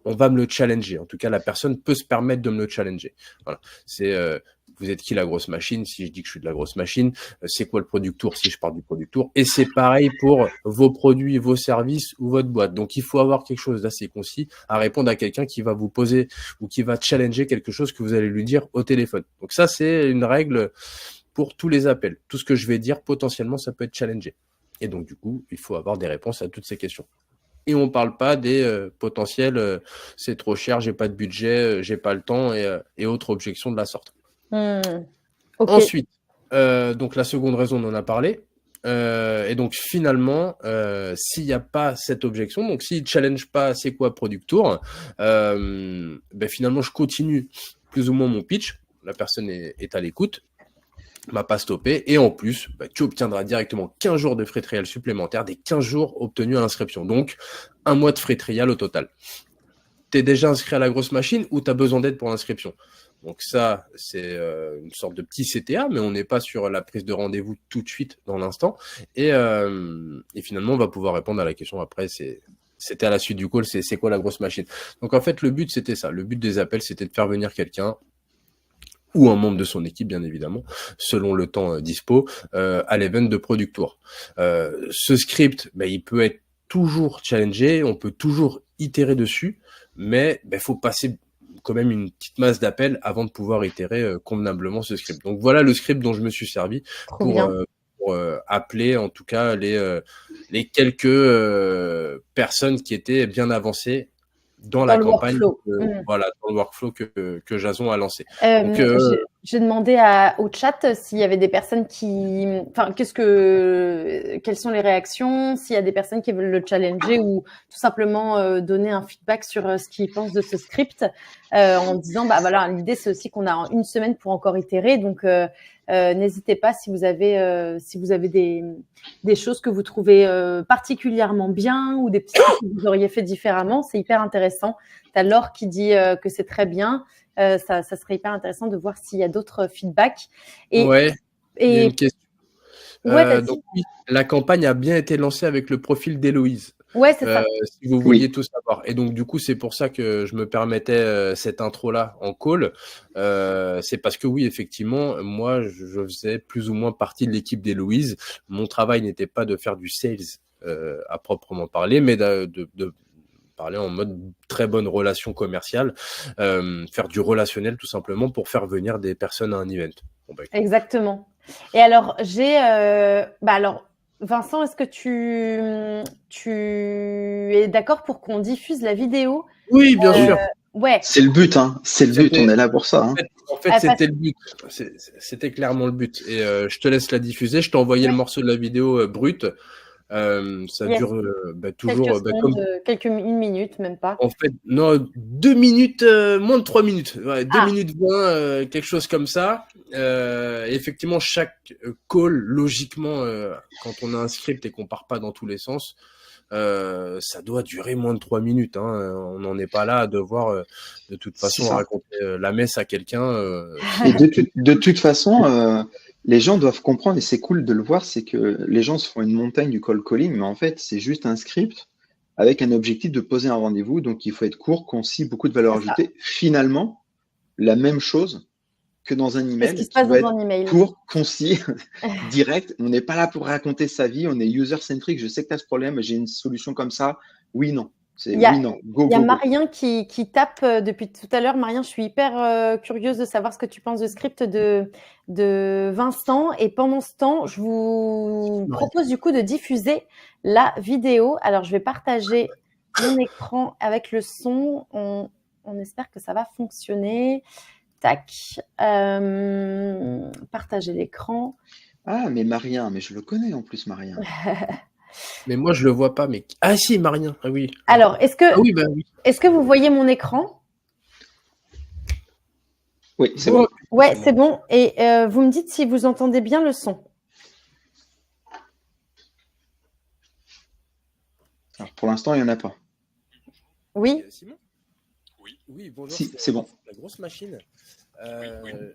on va me le challenger. En tout cas, la personne peut se permettre de me le challenger. Voilà. C'est vous êtes qui la grosse machine? Si je dis que je suis de la grosse machine, c'est quoi le Product Tour si je parle du Product Tour? Et c'est pareil pour vos produits, vos services ou votre boîte. Donc, il faut avoir quelque chose d'assez concis à répondre à quelqu'un qui va vous poser ou qui va challenger quelque chose que vous allez lui dire au téléphone. Donc ça, c'est une règle pour tous les appels. Tout ce que je vais dire, potentiellement, ça peut être challengé. Et donc, du coup, il faut avoir des réponses à toutes ces questions. Et on parle pas des potentiels, c'est trop cher, j'ai pas de budget, j'ai pas le temps et autres objections de la sorte. Okay. Ensuite, donc la seconde raison, on en a parlé. Et donc finalement, s'il n'y a pas cette objection, donc s'il ne challenge pas c'est quoi Product Tour, finalement je continue plus ou moins mon pitch. La personne est à l'écoute, m'a pas stoppé, et en plus, tu obtiendras directement 15 jours de frais trial supplémentaires, des 15 jours obtenus à l'inscription. Donc, 1 mois de frais trial au total. Tu es déjà inscrit à la grosse machine ou tu as besoin d'aide pour l'inscription? Donc ça, c'est une sorte de petit CTA, mais on n'est pas sur la prise de rendez-vous tout de suite dans l'instant. Et finalement, on va pouvoir répondre à la question après. C'était à la suite du call, c'est quoi la grosse machine? Donc en fait, le but, c'était ça. Le but des appels, c'était de faire venir quelqu'un ou un membre de son équipe, bien évidemment, selon le temps dispo, à l'event de Product Tour. Ce script, il peut être toujours challengé, on peut toujours itérer dessus, mais faut passer quand même une petite masse d'appels avant de pouvoir itérer convenablement ce script. Donc voilà le script dont je me suis servi pour appeler en tout cas les quelques personnes qui étaient bien avancées dans la campagne, dans le workflow que Jason a lancé. J'ai demandé au chat s'il y avait des personnes quelles sont les réactions, s'il y a des personnes qui veulent le challenger ou tout simplement donner un feedback sur ce qu'ils pensent de ce script, en disant l'idée c'est aussi qu'on a 1 semaine pour encore itérer, donc n'hésitez pas si vous avez des choses que vous trouvez particulièrement bien ou des petits trucs que vous auriez fait différemment, c'est hyper intéressant. T'as Laure qui dit que c'est très bien. Ça serait hyper intéressant de voir s'il y a d'autres feedbacks. Il y a une question. Donc oui, la campagne a bien été lancée avec le profil d'Héloïse. Ouais, c'est ça. si vous Oui. vouliez tout savoir. Et donc, du coup, c'est pour ça que je me permettais cette intro-là en call. C'est parce que oui, effectivement, moi, je faisais plus ou moins partie de l'équipe d'Héloïse. Mon travail n'était pas de faire du sales à proprement parler, mais de parler en mode très bonne relation commerciale, faire du relationnel tout simplement pour faire venir des personnes à un event. Bon, bah, écoute. Exactement. Et alors, alors, Vincent, est-ce que tu es d'accord pour qu'on diffuse la vidéo? Oui, bien sûr. Ouais. C'est le but, hein. C'est le but. On est là pour ça. Hein. En fait, Ah, c'était le but. C'était clairement le but. Et je te laisse la diffuser. Je t'ai envoyé le Ouais. morceau de la vidéo brute. Ça Yes. dure Quelques toujours comme. secondes, une minute, même pas. En fait, non, 2 minutes, moins de 3 minutes. Ouais, 2 Ah. minutes 20, quelque chose comme ça. Effectivement, chaque call, logiquement, quand on a un script et qu'on part pas dans tous les sens, ça doit durer moins de 3 minutes. Hein. On n'en est pas là à devoir, de toute C'est façon, ça. raconter la messe à quelqu'un. Et de toute façon, les gens doivent comprendre, et c'est cool de le voir, c'est que les gens se font une montagne du call calling, mais en fait, c'est juste un script avec un objectif de poser un rendez-vous. Donc, il faut être court, concis, beaucoup de valeur C'est ça. ajoutée. Finalement, la même chose que dans un C'est ce qui email se qui passe doit dans être un email. court, concis, direct. On n'est pas là pour raconter sa vie, on est user-centric. Je sais que tu as ce problème, j'ai une solution comme ça. Oui, non. C'est Il y a, oui, non. Go, il y a go, go. Marien qui tape depuis tout à l'heure. Marien, je suis hyper curieuse de savoir ce que tu penses du script de Vincent. Et pendant ce temps, je vous propose du coup de diffuser la vidéo. Alors, je vais partager mon écran avec le son. On espère que ça va fonctionner. Tac. Partager l'écran. Ah, mais Marien, mais je le connais en plus, Marien. Mais moi, je le vois pas. Mais ah si, Marien. Ah oui. Alors, Ah oui, bah oui. est-ce que vous voyez mon écran? Oui, c'est bon. Ouais, c'est bon. Et vous me dites si vous entendez bien le son. Alors, pour l'instant, il n'y en a pas. Oui. Simon ? Oui, bonjour. Si, c'est bon. La grosse machine.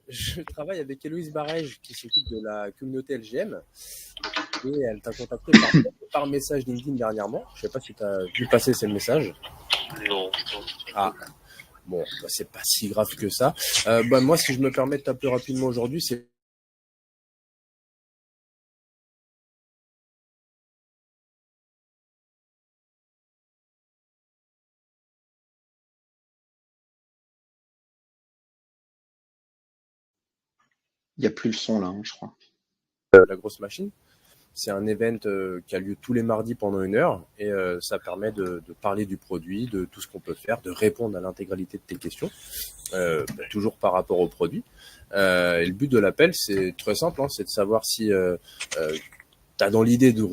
Je travaille avec Héloïse Barège qui s'occupe de la communauté LGM et elle t'a contacté par message LinkedIn dernièrement. Je sais pas si tu as vu passer ces messages. Non. Ah, bon, bah, c'est pas si grave que ça. Moi, si je me permets de t'appeler rapidement aujourd'hui, c'est Il n'y a plus le son là, hein, je crois. la grosse machine. C'est un event qui a lieu tous les mardis pendant 1 heure et ça permet de parler du produit, de tout ce qu'on peut faire, de répondre à l'intégralité de tes questions, toujours par rapport au produit. Et le but de l'appel, c'est très simple, hein, c'est de savoir si tu as dans l'idée de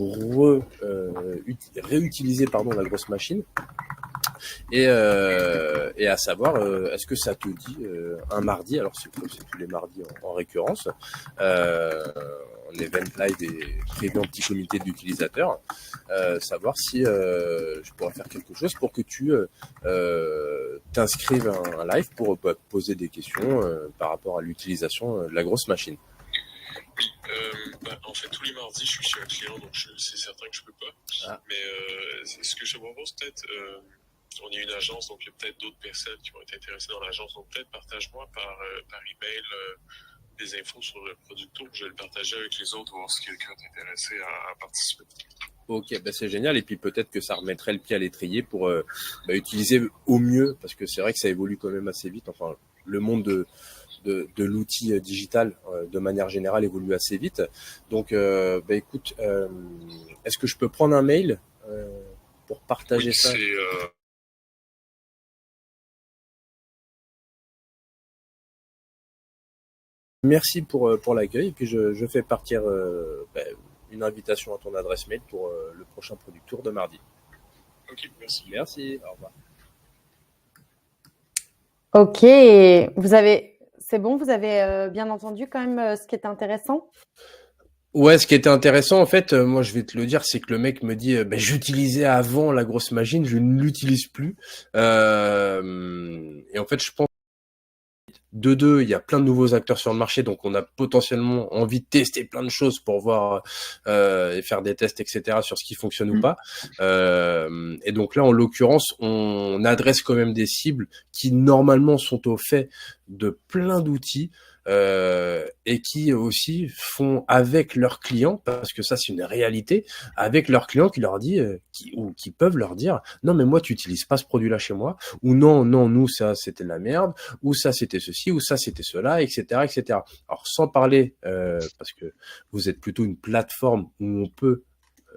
réutiliser la grosse machine et à savoir, est-ce que ça te dit un mardi, alors c'est tous les mardis en récurrence, en event live et prévu en petit comité d'utilisateurs, savoir si je pourrais faire quelque chose pour que tu t'inscrives à un live pour poser des questions par rapport à l'utilisation de la grosse machine. En fait, tous les mardis, je suis chez un client, donc c'est certain que je peux pas. Ah. Mais ce que je te propose, peut-être, on est une agence, donc il y a peut-être d'autres personnes qui vont être intéressées dans l'agence. Donc peut-être partage-moi par email des infos sur le producteur. Je vais le partager avec les autres, voir si quelqu'un est intéressé à participer. Ok, c'est génial. Et puis peut-être que ça remettrait le pied à l'étrier pour utiliser au mieux, parce que c'est vrai que ça évolue quand même assez vite. Enfin, le monde de l'outil digital de manière générale évolue assez vite. Donc, écoute, est-ce que je peux prendre un mail pour partager ça? Merci pour l'accueil. Et puis je fais partir une invitation à ton adresse mail pour le prochain Productour de mardi. Ok, merci. Merci, au revoir. Ok, c'est bon, vous avez bien entendu quand même ce qui était intéressant? Ouais, ce qui était intéressant, en fait, moi je vais te le dire, c'est que le mec me dit j'utilisais avant la grosse machine, je ne l'utilise plus. Et en fait, je pense De deux, il y a plein de nouveaux acteurs sur le marché, donc on a potentiellement envie de tester plein de choses pour voir et faire des tests, etc. sur ce qui fonctionne ou pas. Et donc là, en l'occurrence, on adresse quand même des cibles qui normalement sont au fait de plein d'outils et qui aussi font avec leurs clients, parce que ça c'est une réalité, avec leurs clients qui leur dit ou qui peuvent leur dire non mais moi tu utilises pas ce produit-là chez moi, ou non nous ça c'était de la merde, ou ça c'était ceci, ou ça c'était cela, etc. etc. Alors sans parler parce que vous êtes plutôt une plateforme où on peut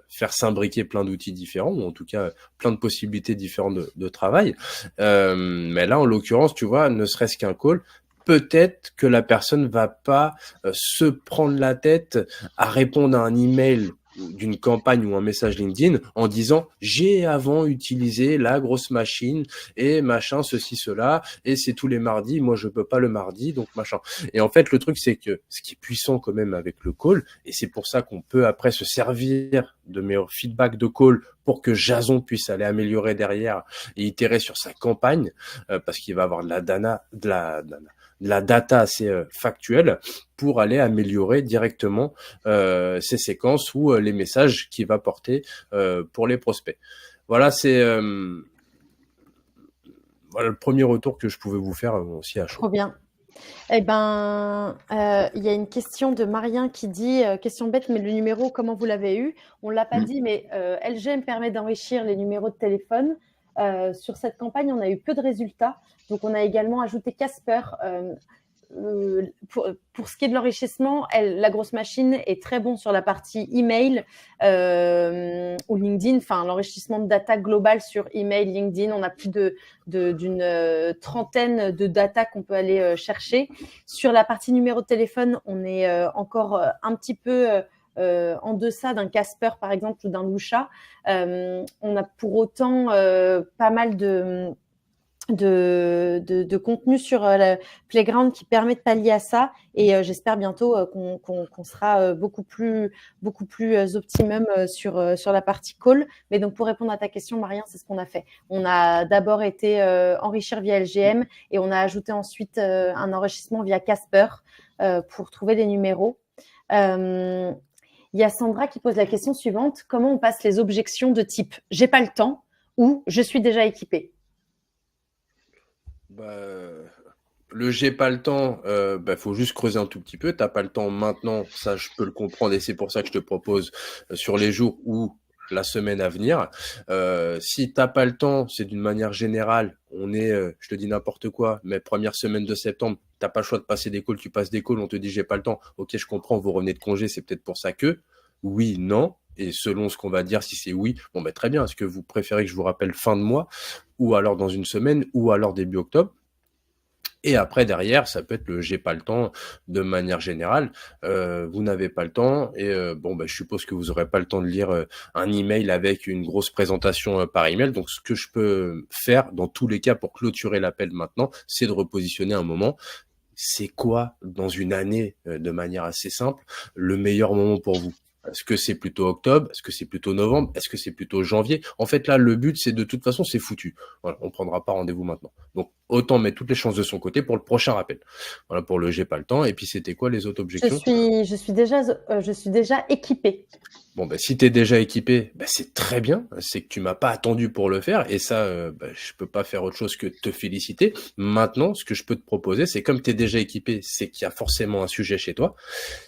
faire s'imbriquer plein d'outils différents, ou en tout cas plein de possibilités différentes de travail. Mais là, en l'occurrence, tu vois, ne serait-ce qu'un call, peut-être que la personne va pas se prendre la tête à répondre à un email d'une campagne ou un message LinkedIn en disant j'ai avant utilisé la grosse machine et machin ceci cela et c'est tous les mardis, moi je peux pas le mardi donc machin. Et en fait le truc c'est que ce qui est puissant quand même avec le call, et c'est pour ça qu'on peut après se servir de mes feedbacks de call pour que Jason puisse aller améliorer derrière et itérer sur sa campagne parce qu'il va avoir de la data assez factuelle pour aller améliorer directement ces séquences ou les messages qu'il va porter pour les prospects. Voilà, c'est voilà le premier retour que je pouvais vous faire aussi à chaud. Trop bien. Eh ben, il y a une question de Marien qui dit question bête, mais le numéro, comment vous l'avez eu? On l'a pas dit, mais LGM permet d'enrichir les numéros de téléphone. Sur cette campagne, on a eu peu de résultats. Donc, on a également ajouté Casper. Pour ce qui est de l'enrichissement, la grosse machine est très bon sur la partie email ou LinkedIn. Enfin, l'enrichissement de data global sur email, LinkedIn, on a plus d'une trentaine de data qu'on peut aller chercher. Sur la partie numéro de téléphone, on est encore un petit peu en deçà d'un Casper par exemple ou d'un Lusha. On a pour autant pas mal de contenu sur le Playground qui permet de pallier à ça, et j'espère bientôt qu'on sera beaucoup plus optimum sur la partie call. Mais donc pour répondre à ta question, Marien, c'est ce qu'on a fait. On a d'abord été enrichir via LGM et on a ajouté ensuite un enrichissement via Casper pour trouver les numéros. Il y a Sandra qui pose la question suivante: comment on passe les objections de type j'ai pas le temps ou je suis déjà équipé? Le j'ai pas le temps, faut juste creuser un tout petit peu. T'as pas le temps maintenant, ça je peux le comprendre et c'est pour ça que je te propose sur les jours ou la semaine à venir. Si t'as pas le temps, c'est d'une manière générale, on est, je te dis n'importe quoi, mais première semaine de septembre, t'as pas le choix de passer des calls, tu passes des calls, on te dit j'ai pas le temps. Ok, je comprends, vous revenez de congé, c'est peut-être pour ça que oui, non. Et selon ce qu'on va dire, si c'est oui, bon très bien. Est-ce que vous préférez que je vous rappelle fin de mois, ou alors dans une semaine, ou alors début octobre? Et après, derrière, ça peut être le j'ai pas le temps de manière générale. Vous n'avez pas le temps et je suppose que vous aurez pas le temps de lire un email avec une grosse présentation par email. Donc, ce que je peux faire dans tous les cas pour clôturer l'appel maintenant, c'est de repositionner un moment. C'est quoi, dans une année, de manière assez simple, le meilleur moment pour vous? Est-ce que c'est plutôt octobre? Est-ce que c'est plutôt novembre? Est-ce que c'est plutôt janvier? En fait, là, le but, c'est de toute façon, c'est foutu. Voilà, on prendra pas rendez-vous maintenant. Donc, autant mettre toutes les chances de son côté pour le prochain rappel. Voilà, pour le j'ai pas le temps. Et puis, c'était quoi les autres objections? Je suis déjà équipée. Bon, si tu es déjà équipé, c'est très bien. C'est que tu m'as pas attendu pour le faire. Et ça, je peux pas faire autre chose que te féliciter. Maintenant, ce que je peux te proposer, c'est comme tu es déjà équipé, c'est qu'il y a forcément un sujet chez toi.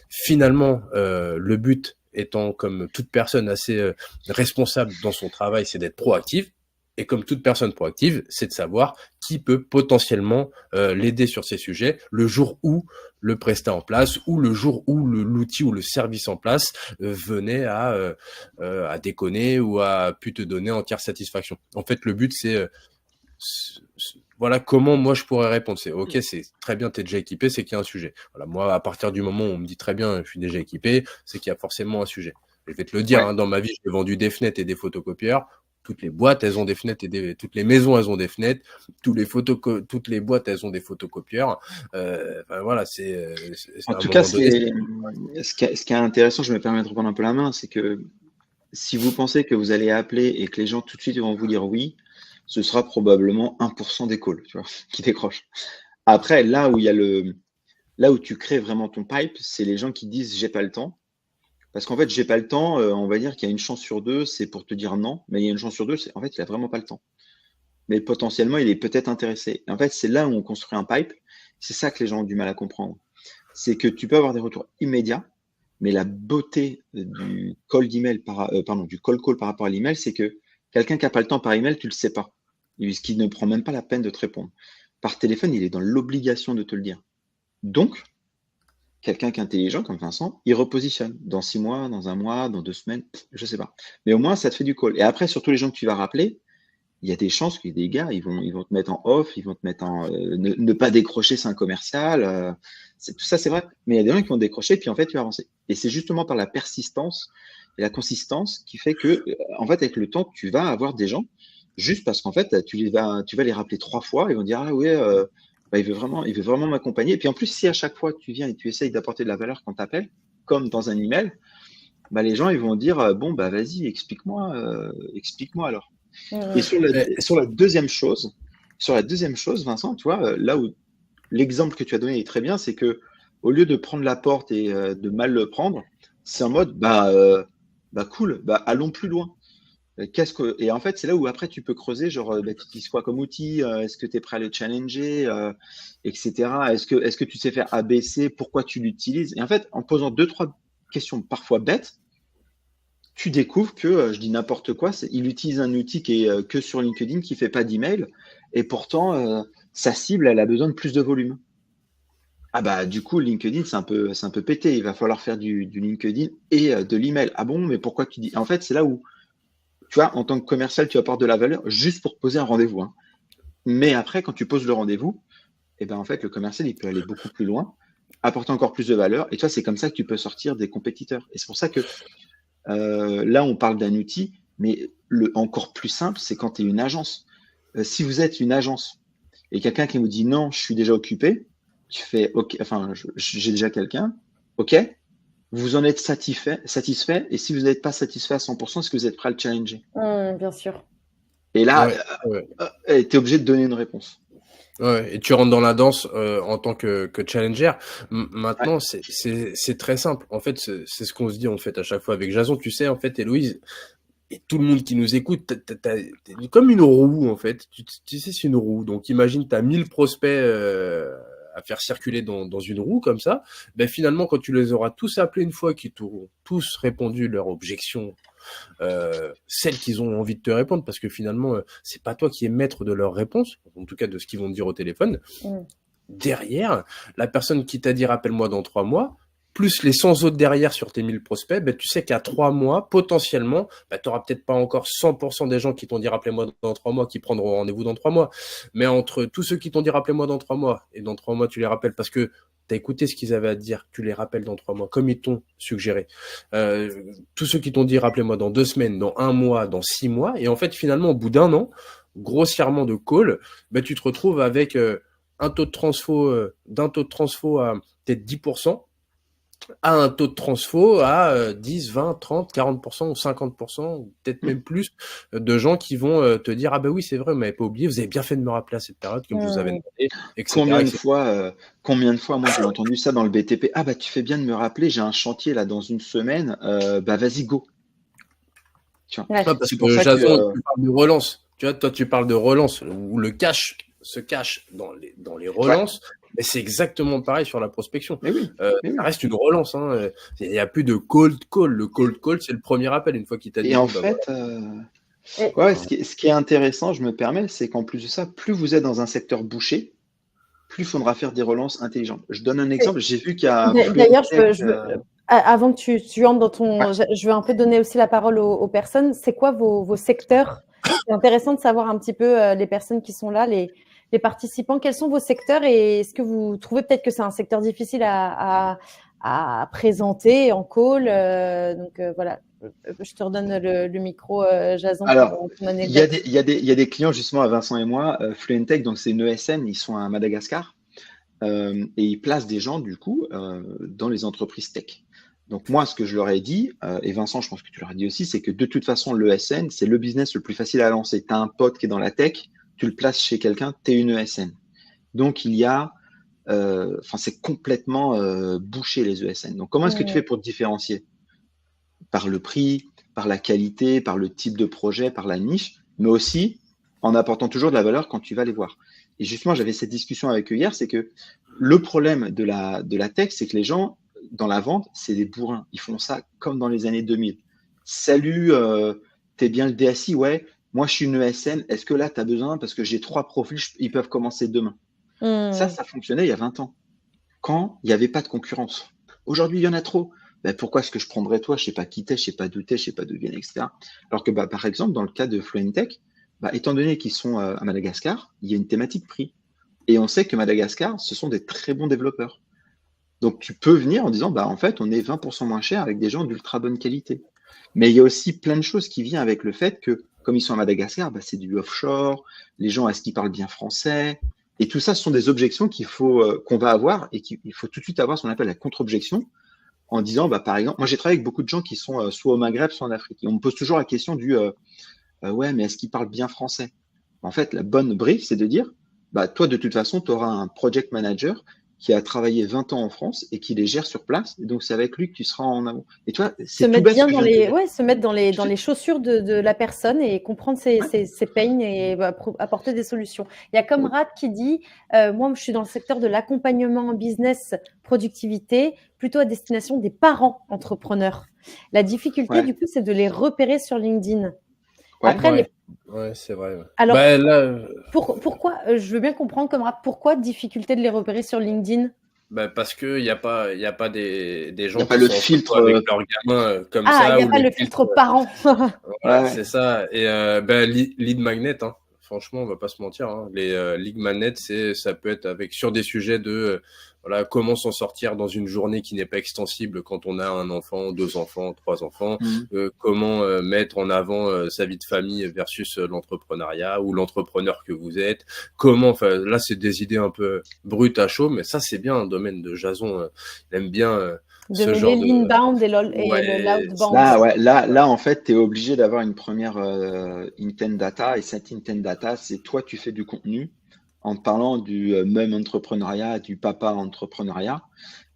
Finalement, le but étant, comme toute personne assez responsable dans son travail, c'est d'être proactive. Et comme toute personne proactive, c'est de savoir qui peut potentiellement l'aider sur ces sujets le jour où le prestat en place ou le jour où l'outil ou le service en place venait à déconner ou à pu te donner entière satisfaction. En fait, le but, c'est voilà comment moi je pourrais répondre. C'est ok, c'est très bien, t'es déjà équipé, c'est qu'il y a un sujet. Voilà, moi, à partir du moment où on me dit très bien, je suis déjà équipé, c'est qu'il y a forcément un sujet. Je vais te le dire, dans ma vie, j'ai vendu des fenêtres et des photocopieurs. Toutes les boîtes, elles ont des fenêtres et toutes les maisons, elles ont des fenêtres. Toutes les boîtes, elles ont des photocopieurs. Voilà, c'est en tout cas, ce qui est intéressant, je me permets de reprendre un peu la main, c'est que si vous pensez que vous allez appeler et que les gens tout de suite vont vous dire oui, ce sera probablement 1% des calls, tu vois, qui décrochent. Après, là où tu crées vraiment ton pipe, c'est les gens qui disent j'ai pas le temps. Parce qu'en fait, j'ai pas le temps, on va dire qu'il y a une chance sur deux, c'est pour te dire non, mais il y a une chance sur deux, en fait, il a vraiment pas le temps. Mais potentiellement, il est peut-être intéressé. Et en fait, c'est là où on construit un pipe. C'est ça que les gens ont du mal à comprendre. C'est que tu peux avoir des retours immédiats, mais la beauté du call du call call par rapport à l'email, c'est que quelqu'un qui n'a pas le temps par email, tu le sais pas. Puisqu'il ne prend même pas la peine de te répondre. Par téléphone, il est dans l'obligation de te le dire. Donc, quelqu'un qui est intelligent comme Vincent, il repositionne dans 6 mois, dans 1 mois, dans 2 semaines, je sais pas. Mais au moins, ça te fait du call. Et après, surtout les gens que tu vas rappeler, il y a des chances que des gars, ils vont te mettre en off, ils vont te mettre en ne pas décrocher, c'est un commercial. Tout ça, c'est vrai. Mais il y a des gens qui vont décrocher, puis en fait, tu vas avancer. Et c'est justement par la persistance et la consistance qui fait que, en fait, avec le temps, tu vas avoir des gens, juste parce qu'en fait, tu vas les rappeler 3 fois, ils vont dire, ah ouais, il veut vraiment m'accompagner. Et puis en plus, si à chaque fois tu viens et tu essayes d'apporter de la valeur quand tu appelles, comme dans un email, les gens, ils vont dire, bon, vas-y, explique-moi alors. Et sur la deuxième chose, Vincent, tu vois, là où l'exemple que tu as donné est très bien, c'est que au lieu de prendre la porte et de mal le prendre, c'est en mode cool, allons plus loin. Et en fait, c'est là où après tu peux creuser, genre tu utilises quoi comme outil, est-ce que tu es prêt à le challenger, etc. Est-ce que tu sais faire ABC, pourquoi tu l'utilises? Et en fait, en posant 2-3 questions parfois bêtes, tu découvres que, je dis n'importe quoi, il utilise un outil qui est que sur LinkedIn, qui fait pas d'email, et pourtant, sa cible, elle a besoin de plus de volume. Ah du coup, LinkedIn, c'est un peu pété. Il va falloir faire du LinkedIn et de l'email. Ah bon, mais pourquoi tu dis? En fait, c'est là où, tu vois, en tant que commercial, tu apportes de la valeur juste pour poser un rendez-vous. Hein. Mais après, quand tu poses le rendez-vous, en fait, le commercial, il peut aller beaucoup plus loin, apporter encore plus de valeur. Et toi, c'est comme ça que tu peux sortir des compétiteurs. Et c'est pour ça que là, on parle d'un outil, mais le encore plus simple, c'est quand tu es une agence. Si vous êtes une agence et quelqu'un qui vous dit non, je suis déjà occupé, tu fais OK, j'ai déjà quelqu'un, OK, vous en êtes satisfait, et si vous n'êtes pas satisfait à 100%, est-ce que vous êtes prêt à le challenger? Bien sûr. Et là, tu es obligé de donner une réponse. Ouais, et tu rentres dans la danse en tant que challenger. Maintenant, c'est très simple. En fait, c'est ce qu'on se dit en fait à chaque fois avec Jason. Tu sais, en fait, Héloïse et tout le monde qui nous écoute, t'es comme une roue en fait. Tu sais, c'est une roue. Donc, imagine, tu as 1000 prospects à faire circuler dans une roue comme ça. Finalement, quand tu les auras tous appelés une fois, qui t'auront tous répondu leur objection, celles qu'ils ont envie de te répondre, parce que finalement, c'est pas toi qui es maître de leurs réponses, en tout cas de ce qu'ils vont te dire au téléphone. Derrière, la personne qui t'a dit rappelle-moi dans 3 mois, plus les 100 autres derrière sur tes 1000 prospects, tu sais qu'à 3 mois, potentiellement, tu n'auras peut-être pas encore 100% des gens qui t'ont dit rappelez-moi dans 3 mois, qui prendront rendez-vous dans 3 mois. Mais entre tous ceux qui t'ont dit rappelez-moi dans 3 mois, et dans 3 mois, tu les rappelles parce que tu as écouté ce qu'ils avaient à te dire, tu les rappelles dans 3 mois, comme ils t'ont suggéré. Tous ceux qui t'ont dit rappelez-moi dans 2 semaines, dans 1 mois, dans 6 mois, et en fait, finalement, au bout d'1 an, grossièrement de call, tu te retrouves avec d'un taux de transfo à peut-être 10%, à un taux de transfo à 10, 20, 30, 40% ou 50%, ou peut-être même plus, de gens qui vont te dire « Ah oui, c'est vrai, vous m'avez pas oublié, vous avez bien fait de me rappeler à cette période, comme je vous avais demandé, etc. » Combien de fois, moi, j'ai entendu ça dans le BTP. « Ah tu fais bien de me rappeler, j'ai un chantier là dans une semaine, vas-y, go. » Parce que Jason, tu parles de relance. Tu vois, toi, tu parles de relance, où le cash se cache dans les relances. Mais c'est exactement pareil sur la prospection. Ça reste une relance. Hein. Il n'y a plus de cold call. Le cold call, c'est le premier appel une fois qu'il t'a dit. Et en fait, ce qui est intéressant, je me permets, c'est qu'en plus de ça, plus vous êtes dans un secteur bouché, plus il faudra faire des relances intelligentes. Je donne un exemple. J'ai vu qu'il y a... D'ailleurs, avant que tu entres dans ton... Je veux un peu donner aussi la parole aux personnes. C'est quoi vos secteurs? C'est intéressant de savoir un petit peu les personnes qui sont là, les participants. Quels sont vos secteurs et est-ce que vous trouvez peut-être que c'est un secteur difficile à présenter en call? Donc voilà, je te redonne le micro, Jason. Alors, il y a des clients justement à Vincent et moi, Fluentech, donc c'est une ESN, ils sont à Madagascar et ils placent des gens du coup dans les entreprises tech. Donc moi, ce que je leur ai dit, et Vincent, je pense que tu leur as dit aussi, c'est que de toute façon, l'ESN, c'est le business le plus facile à lancer. Tu as un pote qui est dans la tech, tu le places chez quelqu'un, tu es une ESN. Donc, c'est complètement bouché les ESN. Donc, comment est-ce que tu fais pour te différencier? Par le prix, par la qualité, par le type de projet, par la niche, mais aussi en apportant toujours de la valeur quand tu vas les voir. Et justement, j'avais cette discussion avec eux hier, c'est que le problème de la tech, c'est que les gens, dans la vente, c'est des bourrins. Ils font ça comme dans les années 2000. Salut, t'es bien le DSI? Ouais, moi je suis une ESN. Est-ce que là, tu as besoin? Parce que j'ai 3 profils, ils peuvent commencer demain. Ça fonctionnait il y a 20 ans, quand il n'y avait pas de concurrence. Aujourd'hui, il y en a trop. Ben, pourquoi est-ce que je prendrais toi? Je sais pas qui t'es, je sais pas d'où t'es, je sais pas d'où viens, etc. Alors que, par exemple, dans le cas de Fluentech, étant donné qu'ils sont à Madagascar, il y a une thématique prix. Et on sait que Madagascar, ce sont des très bons développeurs. Donc, tu peux venir en disant, en fait, on est 20% moins cher avec des gens d'ultra bonne qualité. Mais il y a aussi plein de choses qui viennent avec le fait que, comme ils sont à Madagascar, c'est du offshore, les gens, est-ce qu'ils parlent bien français? Et tout ça, ce sont des objections qu'on va avoir et qu'il faut tout de suite avoir ce qu'on appelle la contre-objection en disant, par exemple, moi j'ai travaillé avec beaucoup de gens qui sont soit au Maghreb, soit en Afrique. Et on me pose toujours la question du ouais, mais est-ce qu'ils parlent bien français? En fait, la bonne brief, c'est de dire, toi, de toute façon, tu auras un project manager qui a travaillé 20 ans en France et qui les gère sur place. Et donc, c'est avec lui que tu seras en amont. Et tu vois, c'est tout bête. Se mettre dans les chaussures de la personne et comprendre ses pains et apporter des solutions. Il y a comme Rat qui dit, moi, je suis dans le secteur de l'accompagnement en business, productivité, plutôt à destination des parents entrepreneurs. La difficulté, du coup, c'est de les repérer sur LinkedIn. Après, c'est vrai. Ouais. Alors, pourquoi, je veux bien comprendre comme Rat, pourquoi difficulté de les repérer sur LinkedIn? Parce qu'il n'y a pas des gens qui sont filtre avec leurs gamins comme ça. Il n'y a pas le filtre parent. C'est ça. Et lead magnet, hein. Franchement, on va pas se mentir. Hein. Les lead magnets, ça peut être sur des sujets de comment s'en sortir dans une journée qui n'est pas extensible quand on a un enfant, 2 enfants, 3 enfants. Comment mettre en avant sa vie de famille versus l'entrepreneuriat ou l'entrepreneur que vous êtes. Là, c'est des idées un peu brutes à chaud, mais ça, c'est bien un domaine de Jason. Il aime bien ce genre de l'inbound et l'outbound. Là, en fait, tu es obligé d'avoir une première intent data. Et cette intent data, c'est toi, tu fais du contenu en parlant du même entrepreneuriat, du papa entrepreneuriat.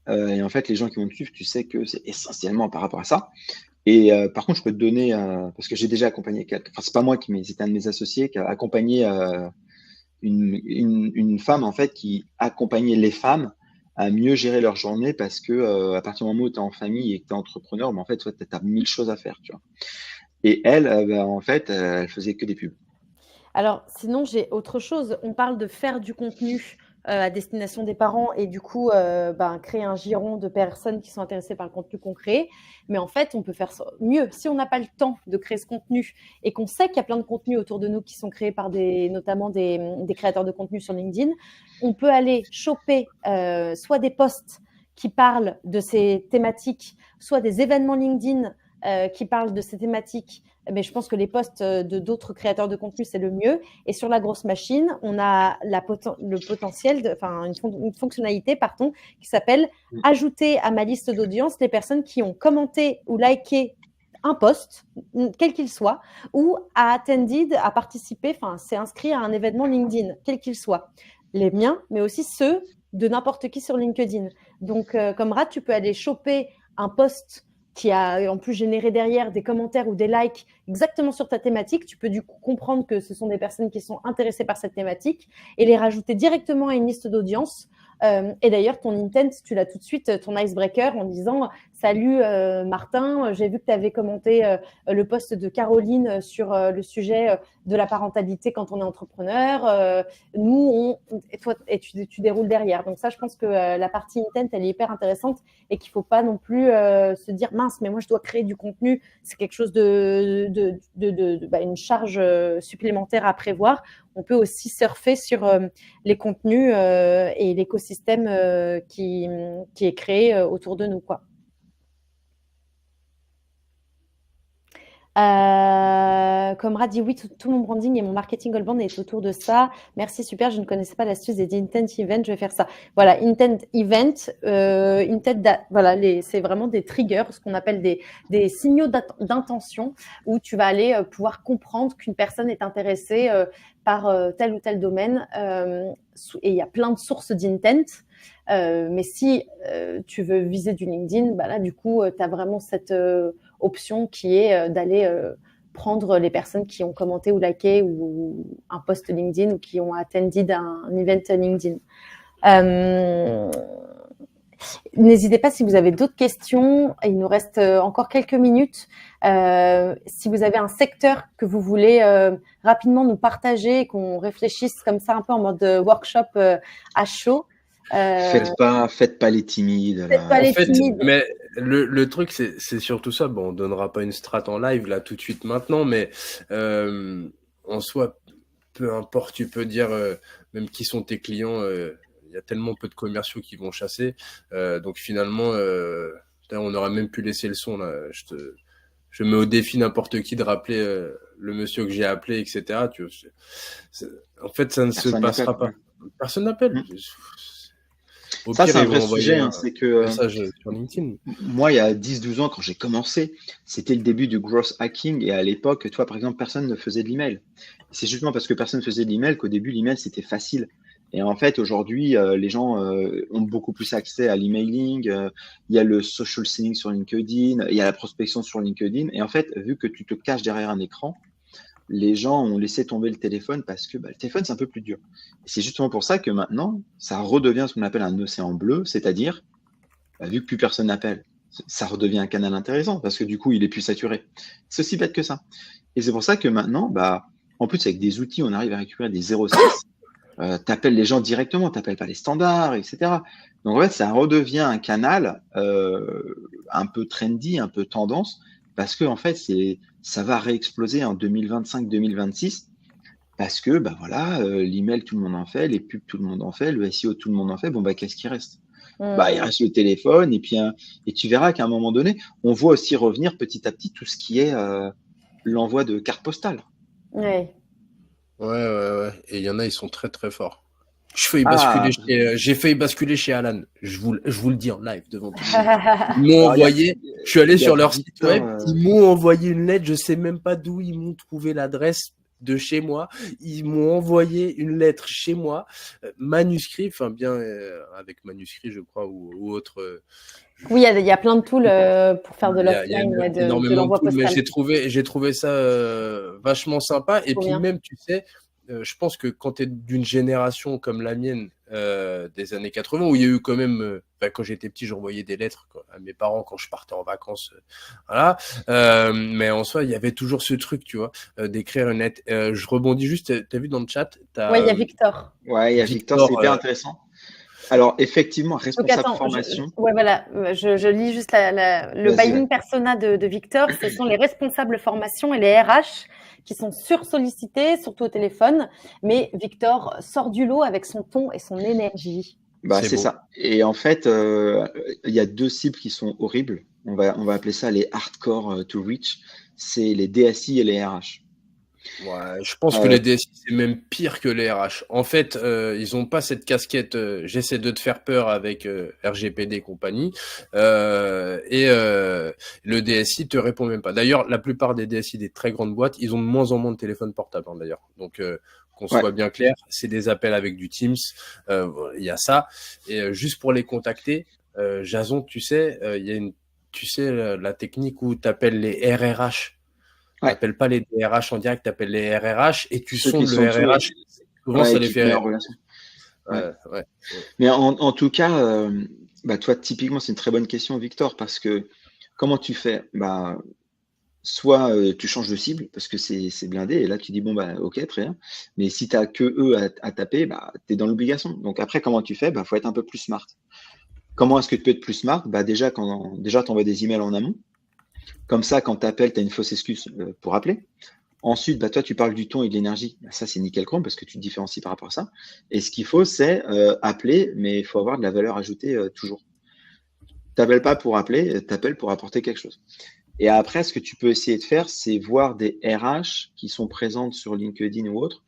Et en fait, les gens qui vont te suivre, tu sais que c'est essentiellement par rapport à ça. Et par contre, je peux te donner, parce que j'ai déjà accompagné c'est pas moi mais c'était un de mes associés qui a accompagné une femme, en fait, qui accompagnait les femmes à mieux gérer leur journée parce que à partir du moment où tu es en famille et que tu es entrepreneur, en fait, tu as 1000 choses à faire, tu vois. Et elle, en fait, elle faisait que des pubs. Alors, sinon, j'ai autre chose. On parle de faire du contenu à destination des parents et du coup, créer un giron de personnes qui sont intéressées par le contenu qu'on crée. Mais en fait, on peut faire mieux. Si on n'a pas le temps de créer ce contenu et qu'on sait qu'il y a plein de contenus autour de nous qui sont créés par notamment des créateurs de contenu sur LinkedIn, on peut aller choper soit des posts qui parlent de ces thématiques, soit des événements LinkedIn qui parlent de ces thématiques. Mais je pense que les posts de d'autres créateurs de contenu, c'est le mieux. Et sur la grosse machine, on a le potentiel, une fonctionnalité, qui s'appelle ajouter à ma liste d'audience les personnes qui ont commenté ou liké un post, quel qu'il soit, ou a participé, s'est inscrit à un événement LinkedIn, quel qu'il soit. Les miens, mais aussi ceux de n'importe qui sur LinkedIn. Donc, comme Rat, tu peux aller choper un post qui a en plus généré derrière des commentaires ou des likes exactement sur ta thématique. Tu peux du coup comprendre que ce sont des personnes qui sont intéressées par cette thématique et les rajouter directement à une liste d'audience. Et d'ailleurs, ton intent, tu l'as tout de suite, ton icebreaker, en disant « Salut Martin, j'ai vu que tu avais commenté le post de Caroline sur le sujet de la parentalité quand on est entrepreneur. Et tu déroules derrière. » Donc ça, je pense que la partie intent, elle est hyper intéressante et qu'il ne faut pas non plus se dire « Mince, mais moi, je dois créer du contenu. » C'est quelque chose une charge supplémentaire à prévoir. On peut aussi surfer sur les contenus et l'écosystème qui est créé autour de nous, quoi. Comrade dit oui, tout mon branding et mon marketing Goldband est autour de ça. Merci, super. Je ne connaissais pas l'astuce des intent event. Je vais faire ça. Voilà, intent event, voilà, c'est vraiment des triggers, ce qu'on appelle des signaux d'intention où tu vas aller pouvoir comprendre qu'une personne est intéressée par tel ou tel domaine. Et il y a plein de sources d'intent. Mais si tu veux viser du LinkedIn, bah là, du coup, tu as vraiment cette option qui est d'aller prendre les personnes qui ont commenté ou liké ou un post LinkedIn ou qui ont attended un event LinkedIn. N'hésitez pas si vous avez d'autres questions. Il nous reste encore quelques minutes. Si vous avez un secteur que vous voulez rapidement nous partager et qu'on réfléchisse comme ça un peu en mode workshop à chaud. Faites pas les timides. Faites pas les timides. Mais le truc, c'est surtout ça. Bon, on donnera pas une strat en live là tout de suite maintenant, mais en soi, peu importe, tu peux dire même qui sont tes clients. Il y a tellement peu de commerciaux qui vont chasser. Donc finalement, on aurait même pu laisser le son là. Je mets au défi n'importe qui de rappeler le monsieur que j'ai appelé, etc. Tu vois, en fait, ça ne se passera pas. Personne n'appelle. Au ça, pire, c'est un ils vrai vont sujet. envoyer C'est que message sur LinkedIn. Moi, il y a 10-12 ans, quand j'ai commencé, c'était le début du growth hacking. Et à l'époque, toi, par exemple, personne ne faisait de l'email. C'est justement parce que personne ne faisait de l'email qu'au début, l'email, c'était facile. Et en fait, aujourd'hui, les gens ont beaucoup plus accès à l'emailing. Il y a le social selling sur LinkedIn. Il y a la prospection sur LinkedIn. Et en fait, vu que tu te caches derrière un écran, les gens ont laissé tomber le téléphone parce que le téléphone, c'est un peu plus dur. Et c'est justement pour ça que maintenant, ça redevient ce qu'on appelle un océan bleu, c'est-à-dire, vu que plus personne n'appelle, ça redevient un canal intéressant parce que du coup, il est plus saturé. C'est aussi bête que ça. Et c'est pour ça que maintenant, en plus, avec des outils, on arrive à récupérer des 06. T'appelles les gens directement, t'appelles pas les standards, etc. Donc en fait, ça redevient un canal un peu trendy, un peu tendance, parce que en fait, ça va réexploser en 2025-2026, parce que l'email tout le monde en fait, les pubs tout le monde en fait, le SEO tout le monde en fait. Bon qu'est-ce qui reste? Il reste le téléphone et puis et tu verras qu'à un moment donné, on voit aussi revenir petit à petit tout ce qui est l'envoi de cartes postales. Ouais. Ouais. Et il y en a, ils sont très très forts. J'ai failli basculer chez Alan. Je vous le dis en live devant tout le monde. Ils m'ont envoyé. Je suis allé sur leur site web. Ils m'ont envoyé une lettre. Je sais même pas d'où ils m'ont trouvé l'adresse de chez moi. Ils m'ont envoyé une lettre chez moi, manuscrit, avec manuscrit, je crois, ou autre. Oui, il y a plein de tools pour faire de l'offline et de l'envoi postal. Mais j'ai trouvé ça vachement sympa. Et puis même, tu sais, je pense que quand tu es d'une génération comme la mienne des années 80, où il y a eu quand même, quand j'étais petit, j'envoyais des lettres à mes parents quand je partais en vacances. Voilà. Mais en soi, il y avait toujours ce truc, tu vois, d'écrire une lettre. Je rebondis juste, tu as vu dans le chat? Oui, il y a Victor. Ouais, il y a Victor, c'est hyper intéressant. Alors, effectivement, responsable formation. Je lis juste le buying persona de Victor. Ce sont les responsables formation et les RH qui sont sursollicités, surtout au téléphone. Mais Victor sort du lot avec son ton et son énergie. C'est ça. Et en fait, il y a deux cibles qui sont horribles. On va appeler ça les hardcore to reach. C'est les DSI et les RH. Ouais, je pense que les DSI, c'est même pire que les RH. En fait, ils ont pas cette casquette j'essaie de te faire peur avec RGPD et compagnie. Le DSI te répond même pas. D'ailleurs, la plupart des DSI des très grandes boîtes, ils ont de moins en moins de téléphones portables, d'ailleurs. Donc, qu'on soit bien clair, c'est des appels avec du Teams. Il y a ça. Et juste pour les contacter, Jason, tu sais, il y a la technique où tu appelles les RRH. Ouais. T'appelles pas les DRH en direct, t'appelles les RRH et tu sondes le RRH. Souvent, ça les fait rire. Ouais. Mais en tout cas, toi, typiquement, c'est une très bonne question, Victor, parce que comment tu fais? Soit tu changes de cible parce que c'est blindé et là, tu dis, ok, très bien. Mais si tu n'as que eux à taper, tu es dans l'obligation. Donc après, comment tu fais? Faut être un peu plus smart. Comment est-ce que tu peux être plus smart? Déjà, tu envoies des emails en amont. Comme ça, quand tu appelles, tu as une fausse excuse pour appeler. Ensuite, toi, tu parles du ton et de l'énergie. Ça, c'est nickel chrome parce que tu te différencies par rapport à ça. Et ce qu'il faut, c'est appeler, mais il faut avoir de la valeur ajoutée toujours. Tu n'appelles pas pour appeler, tu appelles pour apporter quelque chose. Et après, ce que tu peux essayer de faire, c'est voir des RH qui sont présentes sur LinkedIn ou autre,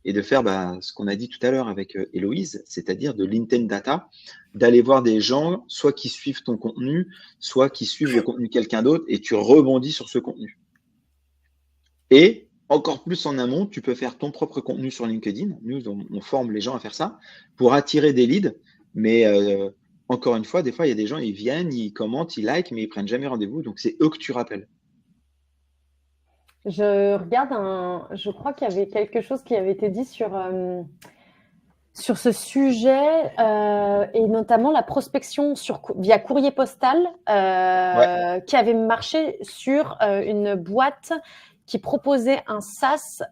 et de faire ce qu'on a dit tout à l'heure avec Héloïse, c'est-à-dire de l'intent data, d'aller voir des gens, soit qui suivent ton contenu, soit qui suivent le contenu de quelqu'un d'autre, et tu rebondis sur ce contenu. Et encore plus en amont, tu peux faire ton propre contenu sur LinkedIn. Nous, on forme les gens à faire ça pour attirer des leads. Mais encore une fois, des fois, il y a des gens, ils viennent, ils commentent, ils likent, mais ils prennent jamais rendez-vous. Donc, c'est eux que tu rappelles. Je regarde je crois qu'il y avait quelque chose qui avait été dit sur ce sujet, et notamment la prospection via courrier postal, qui avait marché sur une boîte qui proposait un SaaS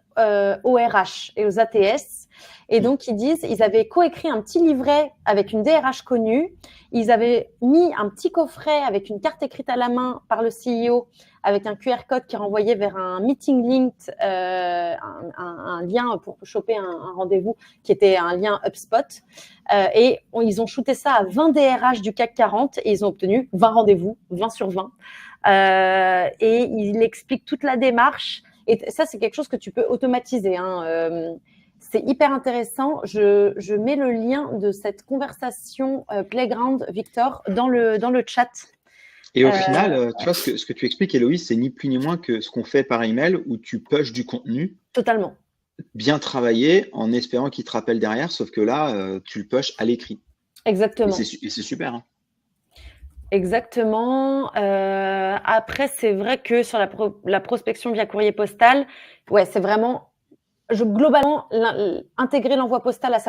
aux RH et aux ATS. Et donc, ils avaient coécrit un petit livret avec une DRH connue. Ils avaient mis un petit coffret avec une carte écrite à la main par le CEO, avec un QR code qui renvoyait vers un meeting linked, un lien pour choper un rendez-vous qui était un lien HubSpot. Et ils ont shooté ça à 20 DRH du CAC 40 et ils ont obtenu 20 rendez-vous, 20 sur 20. Et il explique toute la démarche. Et ça, c'est quelque chose que tu peux automatiser. C'est hyper intéressant. Je mets le lien de cette conversation Playground, Victor, dans le chat. Et au final, tu vois, ce que tu expliques, Héloïse, c'est ni plus ni moins que ce qu'on fait par email où tu pushes du contenu. Totalement. Bien travaillé en espérant qu'il te rappelle derrière, sauf que là, tu le pushes à l'écrit. Exactement. Et c'est super. Hein. Exactement. Après, c'est vrai que sur la prospection via courrier postal, ouais, c'est vraiment... globalement, intégrer l'envoi postal à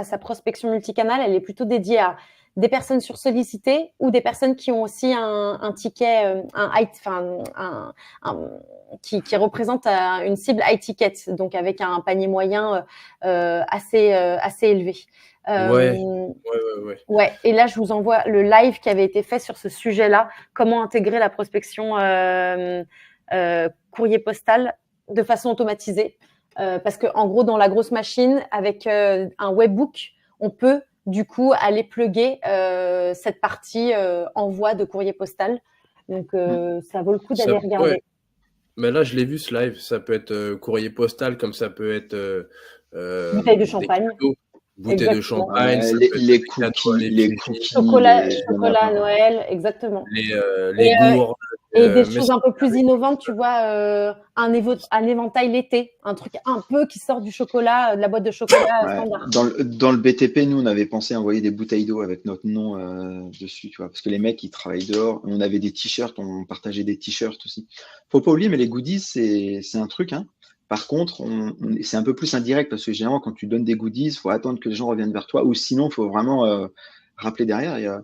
sa prospection multicanal, elle est plutôt dédiée à des personnes sursollicitées ou des personnes qui ont aussi un ticket, qui représente une cible high ticket, donc avec un panier moyen assez élevé. Ouais. Et là, je vous envoie le live qui avait été fait sur ce sujet-là, comment intégrer la prospection courrier postal de façon automatisée. Parce que en gros, dans la grosse machine, avec un webbook, on peut du coup aller plugger cette partie envoi de courrier postal. Donc, ça vaut le coup d'aller regarder. Ouais. Mais là, je l'ai vu ce live. Ça peut être courrier postal, comme ça peut être bouteille de champagne. Bouteille de champagne, les cookies, chocolat Noël, exactement. Les gourdes. Et des choses un peu plus innovantes, tu vois, un éventail l'été, un truc un peu qui sort du chocolat, de la boîte de chocolat standard. Dans le BTP, nous, on avait pensé à envoyer des bouteilles d'eau avec notre nom dessus, tu vois, parce que les mecs, ils travaillent dehors. On avait des t-shirts, on partageait des t-shirts aussi. Faut pas oublier, mais les goodies, c'est un truc, hein. Par contre, c'est un peu plus indirect parce que généralement, quand tu donnes des goodies, il faut attendre que les gens reviennent vers toi ou sinon, il faut vraiment rappeler derrière.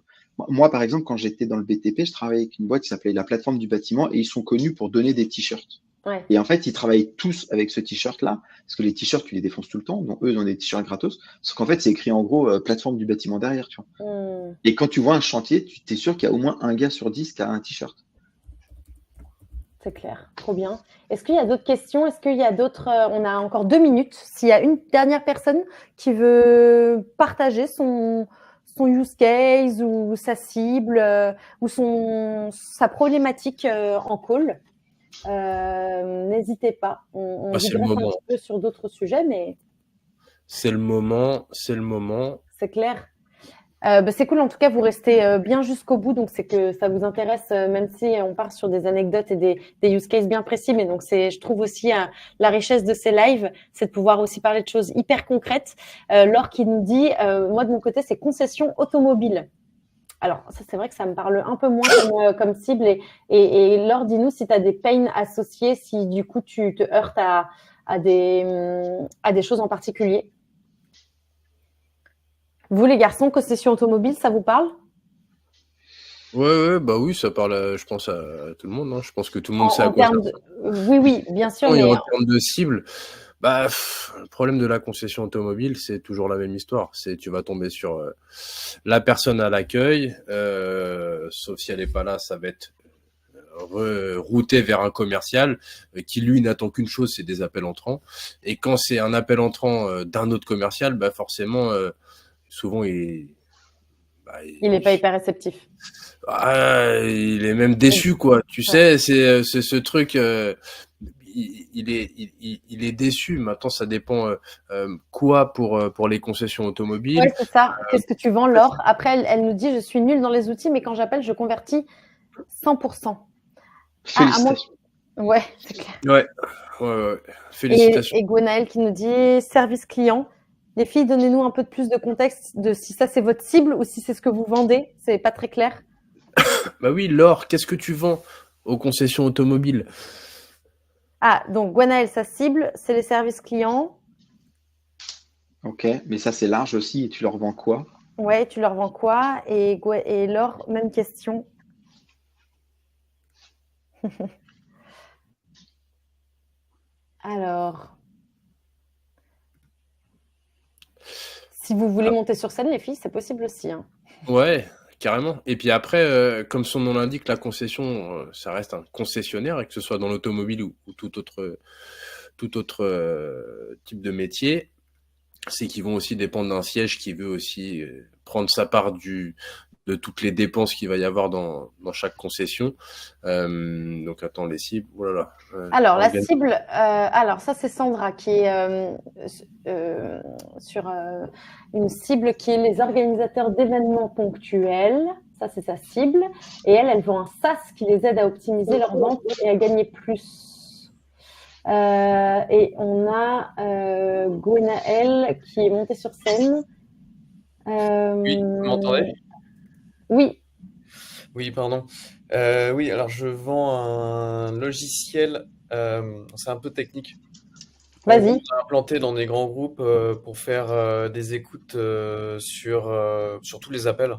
Moi, par exemple, quand j'étais dans le BTP, je travaillais avec une boîte qui s'appelait la plateforme du bâtiment et ils sont connus pour donner des t-shirts. Ouais. Et en fait, ils travaillent tous avec ce t-shirt-là parce que les t-shirts, tu les défonces tout le temps. Donc, eux, ils ont des t-shirts gratos. Sauf qu'en fait, c'est écrit en gros plateforme du bâtiment derrière. Tu vois. Et quand tu vois un chantier, tu es sûr qu'il y a au moins un gars sur 10 qui a un t-shirt. C'est clair, trop bien. Est-ce qu'il y a d'autres questions? Est-ce qu'il y a d'autres... on a encore 2 minutes. S'il y a une dernière personne qui veut partager son use case ou sa cible ou sa problématique en call, n'hésitez pas. On digresse un petit peu sur d'autres sujets, mais... C'est le moment. C'est clair. C'est cool, en tout cas, vous restez bien jusqu'au bout, donc c'est que ça vous intéresse, même si on part sur des anecdotes et des use cases bien précis, mais donc je trouve aussi la richesse de ces lives, c'est de pouvoir aussi parler de choses hyper concrètes. Laure qui nous dit, moi de mon côté, c'est concession automobile. Alors, ça, c'est vrai que ça me parle un peu moins comme cible, et Laure, dis-nous si tu as des pains associés, si du coup tu te heurtes à des choses en particulier. Vous, les garçons, concession automobile, ça vous parle? Ouais, bah oui, ça parle, je pense, à tout le monde. Hein. Je pense que tout le monde sait à quoi ça ressemble. Oui, bien sûr. Mais en termes de cible, le problème de la concession automobile, c'est toujours la même histoire. Tu vas tomber sur la personne à l'accueil, sauf si elle n'est pas là, ça va être routé vers un commercial qui, lui, n'attend qu'une chose, c'est des appels entrants. Et quand c'est un appel entrant d'un autre commercial, forcément... souvent, il n'est pas hyper réceptif. Il est même déçu, quoi. Tu sais, c'est ce truc. Il est déçu. Maintenant, ça dépend quoi pour les concessions automobiles. Ouais, c'est ça. Qu'est-ce que tu vends, Laure? Après, elle nous dit, je suis nulle dans les outils, mais quand j'appelle, je convertis 100%. Félicitations. Ouais, c'est clair. Ouais. Félicitations. Et Gwenaël qui nous dit, service client. Les filles, donnez-nous un peu de plus de contexte de si ça c'est votre cible ou si c'est ce que vous vendez. C'est pas très clair. Bah oui, Laure, qu'est-ce que tu vends aux concessions automobiles? Donc Gwenaël, sa cible, c'est les services clients. Ok, mais ça c'est large aussi. Et tu leur vends quoi? Ouais, tu leur vends quoi? Et Laure, même question. Alors, si vous voulez monter sur scène, les filles, c'est possible aussi. Hein. Ouais, carrément. Et puis après, comme son nom l'indique, la concession, ça reste un concessionnaire, et que ce soit dans l'automobile ou tout autre type de métier, c'est qu'ils vont aussi dépendre d'un siège qui veut aussi prendre sa part de toutes les dépenses qu'il va y avoir dans chaque concession. Donc attends, les cibles, oh là là. Alors la cible, alors ça c'est Sandra qui est sur une cible qui est les organisateurs d'événements ponctuels. Ça c'est sa cible. Et elle vend un SaaS qui les aide à optimiser leurs ventes et à gagner plus. Et on a Gwenaël qui est montée sur scène. Oui, vous m'entendez? Oui. Oui, pardon. Oui, alors je vends un logiciel, c'est un peu technique. Vas-y. On l'a implanté dans des grands groupes pour faire des écoutes sur tous les appels,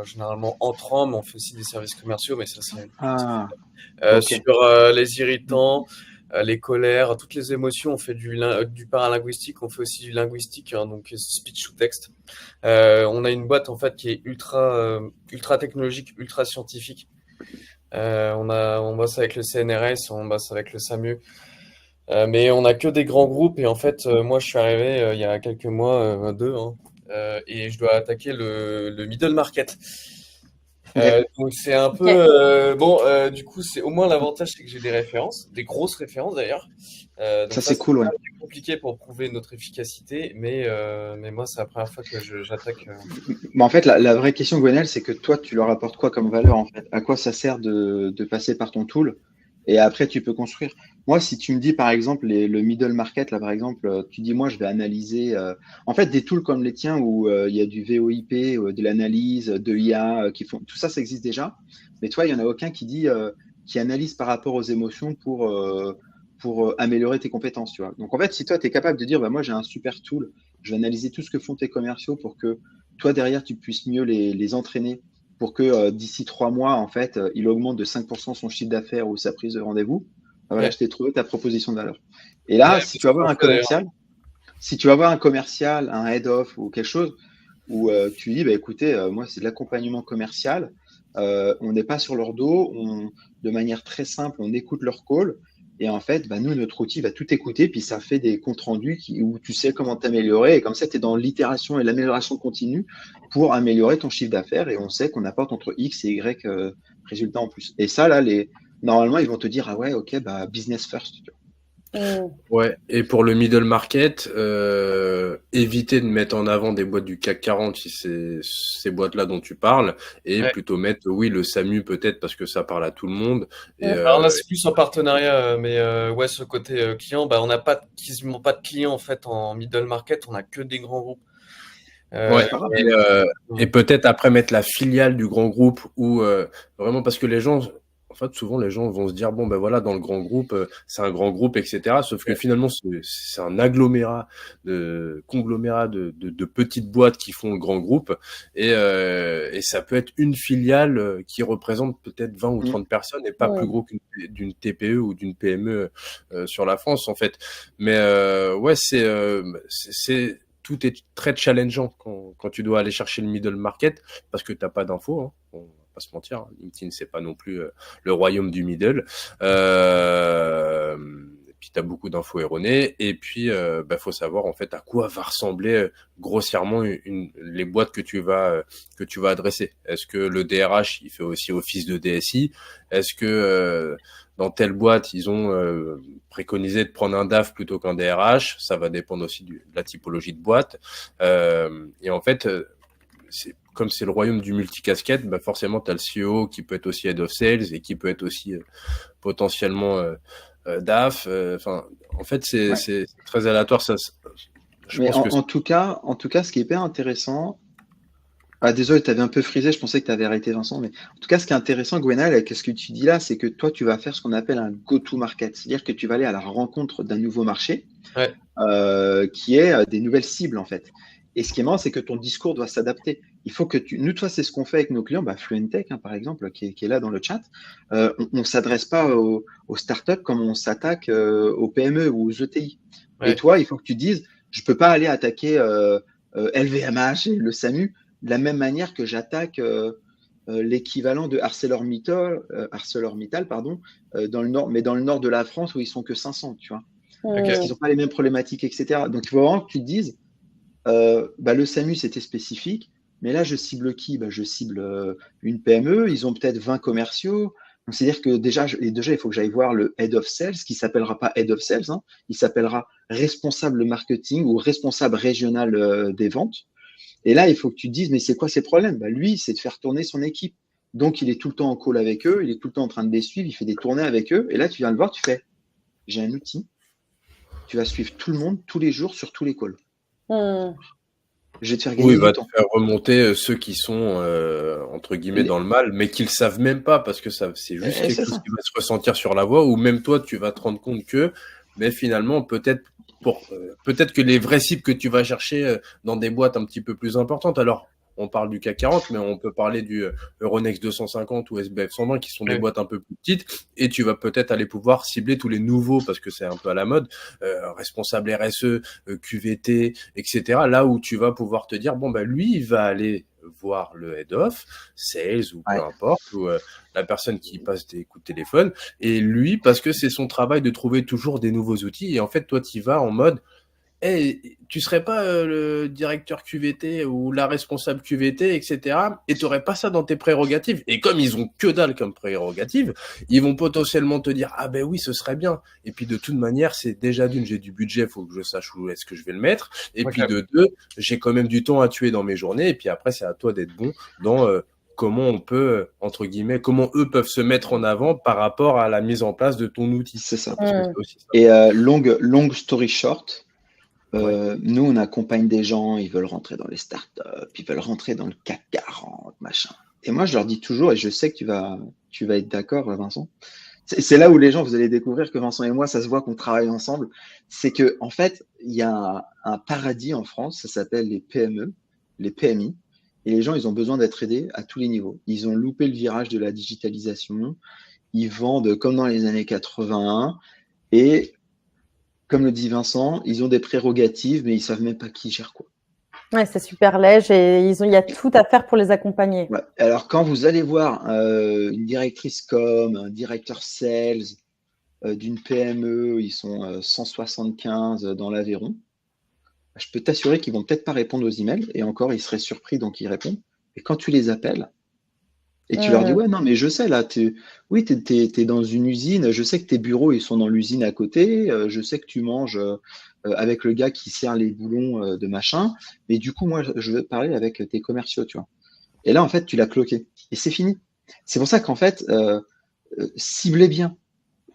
généralement entrants, mais on fait aussi des services commerciaux, mais ça c'est ok. sur les irritants, les colères, toutes les émotions. On fait du paralinguistique, on fait aussi du linguistique, hein, donc speech to text. On a une boîte en fait qui est ultra technologique, ultra scientifique. On bosse avec le CNRS, on bosse avec le SAMU. Mais on n'a que des grands groupes et en fait, moi je suis arrivé il y a quelques mois, et je dois attaquer le middle market. Donc c'est un peu du coup c'est au moins l'avantage c'est que j'ai des références, des grosses références d'ailleurs. Donc ça c'est cool, ouais. C'est compliqué pour prouver notre efficacité, mais moi c'est la première fois que j'attaque. Mais en fait, la vraie question, Gwenaël, c'est que toi, tu leur apportes quoi comme valeur en fait? À quoi ça sert de passer par ton tool? Et après, tu peux construire. Moi, si tu me dis, par exemple, le middle market, là, par exemple, tu dis, moi, je vais analyser, en fait, des tools comme les tiens où il y a du VoIP, de l'analyse, de l'IA, qui font, tout ça, ça existe déjà. Mais toi, il n'y en a aucun qui dit, qui analyse par rapport aux émotions pour améliorer tes compétences, tu vois. Donc, en fait, si toi, tu es capable de dire, bah, moi, j'ai un super tool, je vais analyser tout ce que font tes commerciaux pour que toi, derrière, tu puisses mieux les entraîner pour que d'ici 3 mois, en fait, il augmente de 5% son chiffre d'affaires ou sa prise de rendez-vous. Voilà, je t'ai trouvé ta proposition de valeur. Et là, si tu vas voir un commercial, un head-off ou quelque chose, où tu dis, bah, écoutez, moi, c'est de l'accompagnement commercial, on n'est pas sur leur dos, de manière très simple, on écoute leur call, et en fait, bah, nous, notre outil va tout écouter, puis ça fait des comptes rendus où tu sais comment t'améliorer, et comme ça, tu es dans l'itération et l'amélioration continue pour améliorer ton chiffre d'affaires, et on sait qu'on apporte entre X et Y résultats en plus. Et ça, là, normalement, ils vont te dire, ah ouais, ok, bah, business first. Tu vois. Ouais, et pour le middle market, éviter de mettre en avant des boîtes du CAC 40 si c'est ces boîtes-là dont tu parles, et plutôt mettre, oui, le SAMU peut-être parce que ça parle à tout le monde. Et, alors là, c'est plus en partenariat, mais ouais, ce côté client, bah, on n'a quasiment pas de clients en fait en middle market, on n'a que des grands groupes. Et peut-être après mettre la filiale du grand groupe ou vraiment parce que les gens, en fait, souvent les gens vont se dire bon ben voilà, dans le grand groupe, c'est un grand groupe, etc. Sauf que finalement c'est un conglomérat de petites boîtes qui font le grand groupe et ça peut être une filiale qui représente peut-être 20 ou 30 personnes et pas plus gros d'une TPE ou d'une PME sur la France en fait. Mais ouais, c'est tout est très challengeant quand tu dois aller chercher le middle market parce que t'as pas d'infos. Hein. On va pas se mentir. Hein. LinkedIn, c'est pas non plus le royaume du middle. puis tu as beaucoup d'infos erronées. Et puis, faut savoir en fait à quoi va ressembler grossièrement les boîtes que tu vas adresser. Est-ce que le DRH, il fait aussi office de DSI? Est-ce que dans telle boîte, ils ont préconisé de prendre un DAF plutôt qu'un DRH? Ça va dépendre aussi de la typologie de boîte. Et en fait, comme c'est le royaume du multicasquette, forcément, tu as le CEO qui peut être aussi Head of Sales et qui peut être aussi potentiellement DAF. En fait, c'est très aléatoire. Mais en tout cas, ce qui est hyper intéressant, désolé, tu avais un peu frisé, je pensais que tu avais arrêté Vincent, mais en tout cas, ce qui est intéressant, Gwenal, avec ce que tu dis là, c'est que toi, tu vas faire ce qu'on appelle un go-to-market, c'est-à-dire que tu vas aller à la rencontre d'un nouveau marché qui est des nouvelles cibles, en fait. Et ce qui est marrant, c'est que ton discours doit s'adapter. Il faut que nous, toi, c'est ce qu'on fait avec nos clients, Fluentech, par exemple, qui est là dans le chat. On ne s'adresse pas aux startups comme on s'attaque aux PME ou aux ETI. Et toi, il faut que tu dises, je ne peux pas aller attaquer LVMH et le SAMU de la même manière que j'attaque l'équivalent de ArcelorMittal, dans le nord, mais dans le nord de la France où ils sont que 500, tu vois. Parce qu'ils n'ont pas les mêmes problématiques, etc. Donc, il faut vraiment que tu te dises, le SAMU, c'était spécifique, mais là, je cible qui? Je cible une PME, ils ont peut-être 20 commerciaux. Donc, c'est-à-dire que déjà, il faut que j'aille voir le Head of Sales, qui ne s'appellera pas Head of Sales, il s'appellera responsable marketing ou responsable régional des ventes. Et là, il faut que tu te dises, mais c'est quoi ses problèmes? Lui, c'est de faire tourner son équipe. Donc, il est tout le temps en call avec eux, il est tout le temps en train de les suivre, il fait des tournées avec eux. Et là, tu viens le voir, tu fais, j'ai un outil, tu vas suivre tout le monde, tous les jours, sur tous les calls. Je vais te faire gagner du temps. Il va te faire remonter ceux qui sont, entre guillemets, dans le mal, mais qui ne le savent même pas, parce que c'est juste quelque chose qui va se ressentir sur la voix, ou même toi, tu vas te rendre compte que, mais finalement, peut-être que les vraies cibles que tu vas chercher dans des boîtes un petit peu plus importantes, alors on parle du CAC 40, mais on peut parler du Euronext 250 ou SBF 120 qui sont des boîtes un peu plus petites, et tu vas peut-être aller pouvoir cibler tous les nouveaux, parce que c'est un peu à la mode, responsable RSE, QVT, etc. Là où tu vas pouvoir te dire, lui, il va aller voir le head of, sales ou peu importe, ou la personne qui passe des coups de téléphone, et lui, parce que c'est son travail de trouver toujours des nouveaux outils, et en fait, toi, tu y vas en mode, tu serais pas le directeur QVT ou la responsable QVT, etc. Et tu n'aurais pas ça dans tes prérogatives. Et comme ils ont que dalle comme prérogatives, ils vont potentiellement te dire, oui, ce serait bien. Et puis de toute manière, c'est déjà d'une, j'ai du budget, il faut que je sache où est-ce que je vais le mettre. Et puis de deux, j'ai quand même du temps à tuer dans mes journées. Et puis après, c'est à toi d'être bon dans comment on peut, entre guillemets, comment eux peuvent se mettre en avant par rapport à la mise en place de ton outil. C'est ça. Et long story short, nous, on accompagne des gens, ils veulent rentrer dans les startups, ils veulent rentrer dans le CAC 40, machin. Et moi, je leur dis toujours, et je sais que tu vas être d'accord, Vincent, c'est là où les gens, vous allez découvrir que Vincent et moi, ça se voit qu'on travaille ensemble, c'est que en fait, il y a un paradis en France, ça s'appelle les PME, les PMI, et les gens, ils ont besoin d'être aidés à tous les niveaux. Ils ont loupé le virage de la digitalisation, ils vendent comme dans les années 81, et comme le dit Vincent, ils ont des prérogatives, mais ils ne savent même pas qui gère quoi. Ouais, c'est super léger et il y a tout à faire pour les accompagner. Ouais. Alors, quand vous allez voir une directrice com, un directeur sales d'une PME, ils sont 175 dans l'Aveyron, je peux t'assurer qu'ils ne vont peut-être pas répondre aux emails, et encore, ils seraient surpris, donc ils répondent. Et quand tu les appelles, et tu leur dis, ouais, non, mais je sais, là, t'es dans une usine, je sais que tes bureaux, ils sont dans l'usine à côté, je sais que tu manges avec le gars qui sert les boulons de machin, mais du coup, moi, je veux parler avec tes commerciaux, tu vois. Et là, en fait, tu l'as cloqué. Et c'est fini. C'est pour ça qu'en fait, ciblez bien.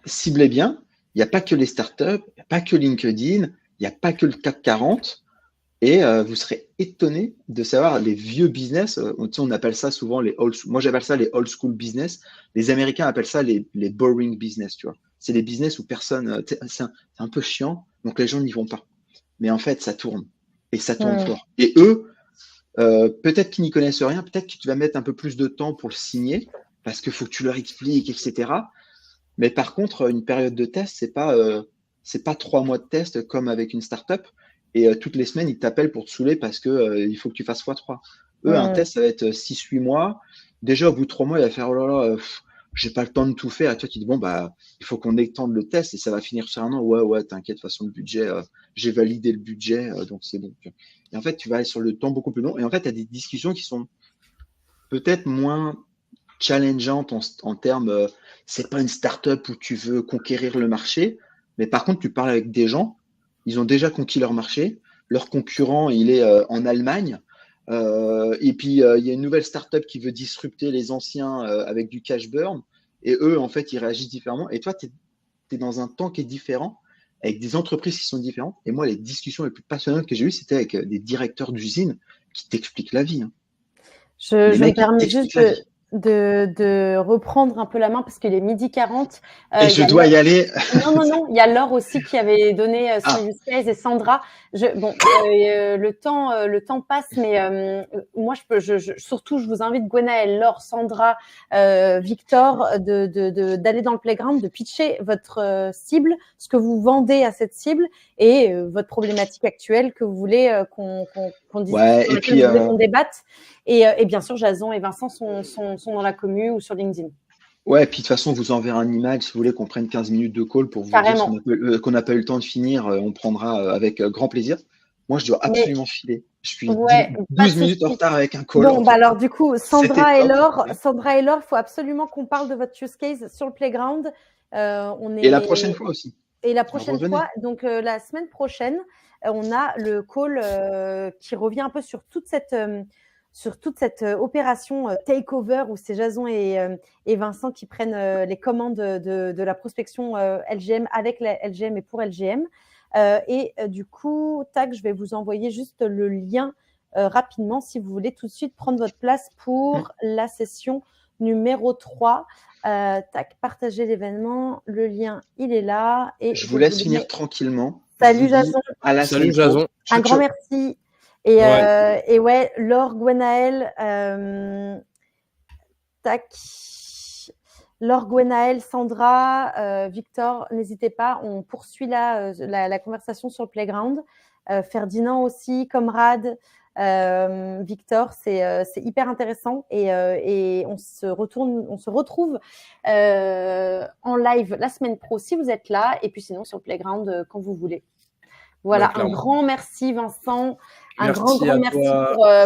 Ciblez bien. Il n'y a pas que les startups, il n'y a pas que LinkedIn, il n'y a pas que le CAC 40. Et vous serez étonné de savoir les vieux business. On appelle ça souvent moi, j'appelle ça les old school business. Les Américains appellent ça les boring business, tu vois. C'est les business où personne, c'est un peu chiant, donc les gens n'y vont pas. Mais en fait, ça tourne. Et ça tourne fort. Et eux, peut-être qu'ils n'y connaissent rien, peut-être que tu vas mettre un peu plus de temps pour le signer, parce qu'il faut que tu leur expliques, etc. Mais par contre, une période de test, c'est pas 3 mois de test comme avec une startup. Et toutes les semaines, ils t'appellent pour te saouler parce que il faut que tu fasses x3. Eux, un test, ça va être 6-8 mois. Déjà, au bout de 3 mois, il va faire, oh là là, j'ai pas le temps de tout faire. Et toi, tu dis, bon, bah, il faut qu'on étende le test et ça va finir sur un an. Ouais, t'inquiète, de toute façon, le budget, j'ai validé le budget, donc c'est bon. Et en fait, tu vas aller sur le temps beaucoup plus long. Et en fait, tu as des discussions qui sont peut-être moins challengeantes en termes, c'est pas une startup où tu veux conquérir le marché, mais par contre, tu parles avec des gens, ils ont déjà conquis leur marché, leur concurrent, il est en Allemagne, et puis il y a une nouvelle startup qui veut disrupter les anciens avec du cash burn, et eux, en fait, ils réagissent différemment. Et toi, tu es dans un temps qui est différent, avec des entreprises qui sont différentes. Et moi, les discussions les plus passionnantes que j'ai eues, c'était avec des directeurs d'usines qui t'expliquent la vie. Hein. Je me permets juste de reprendre un peu la main parce qu'il est 12h40. Et je dois y aller. Non, il y a Laure aussi qui avait donné son use case et Sandra. Le temps passe, mais moi, surtout, je vous invite Gwenaëlle, Laure, Sandra, Victor, d'aller dans le playground, de pitcher votre cible, ce que vous vendez à cette cible et votre problématique actuelle que vous voulez qu'on discute, et puis qu'on débatte. Et bien sûr, Jason et Vincent sont dans la commu ou sur LinkedIn. Ouais, et puis de toute façon, vous enverrez un email si vous voulez qu'on prenne 15 minutes de call pour vous dire qu'on n'a pas eu le temps de finir. On prendra avec grand plaisir. Moi, je dois absolument filer. Je suis 12 minutes en retard avec un call. Bon, alors du coup, Sandra et Laure, il faut absolument qu'on parle de votre use case sur le playground. Et la prochaine fois aussi. Et la prochaine fois, donc la semaine prochaine, on a le call qui revient un peu sur toute cette opération takeover où c'est Jason et Vincent qui prennent les commandes de la prospection LGM avec la LGM et pour LGM. Du coup, je vais vous envoyer juste le lien rapidement si vous voulez tout de suite prendre votre place pour la session numéro 3. Partager l'événement. Le lien, il est là. Et je vous laisse finir tranquillement. Salut Jason. Salut Jason. Un grand merci. Et Laure, Gwenaëlle, Laure, Gwenaëlle, Sandra, Victor, n'hésitez pas, on poursuit la conversation sur le playground. Ferdinand aussi, Comrade, Victor, c'est hyper intéressant et on se retrouve en live la semaine pro si vous êtes là et puis sinon sur le playground quand vous voulez. Voilà, un grand merci Vincent, un grand merci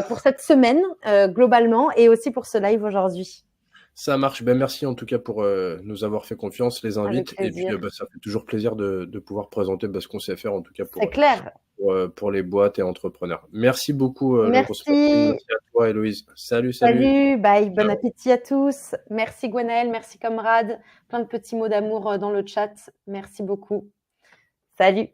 pour cette semaine globalement et aussi pour ce live aujourd'hui. Ça marche. Merci en tout cas pour nous avoir fait confiance, les invites. Et puis ça fait toujours plaisir de pouvoir présenter ce qu'on sait faire en tout cas pour les boîtes et entrepreneurs. Merci beaucoup. Merci à toi Héloïse. Salut. Bye. Bon appétit à tous. Merci Gwenaëlle, merci Comrade. Plein de petits mots d'amour dans le chat. Merci beaucoup. Salut.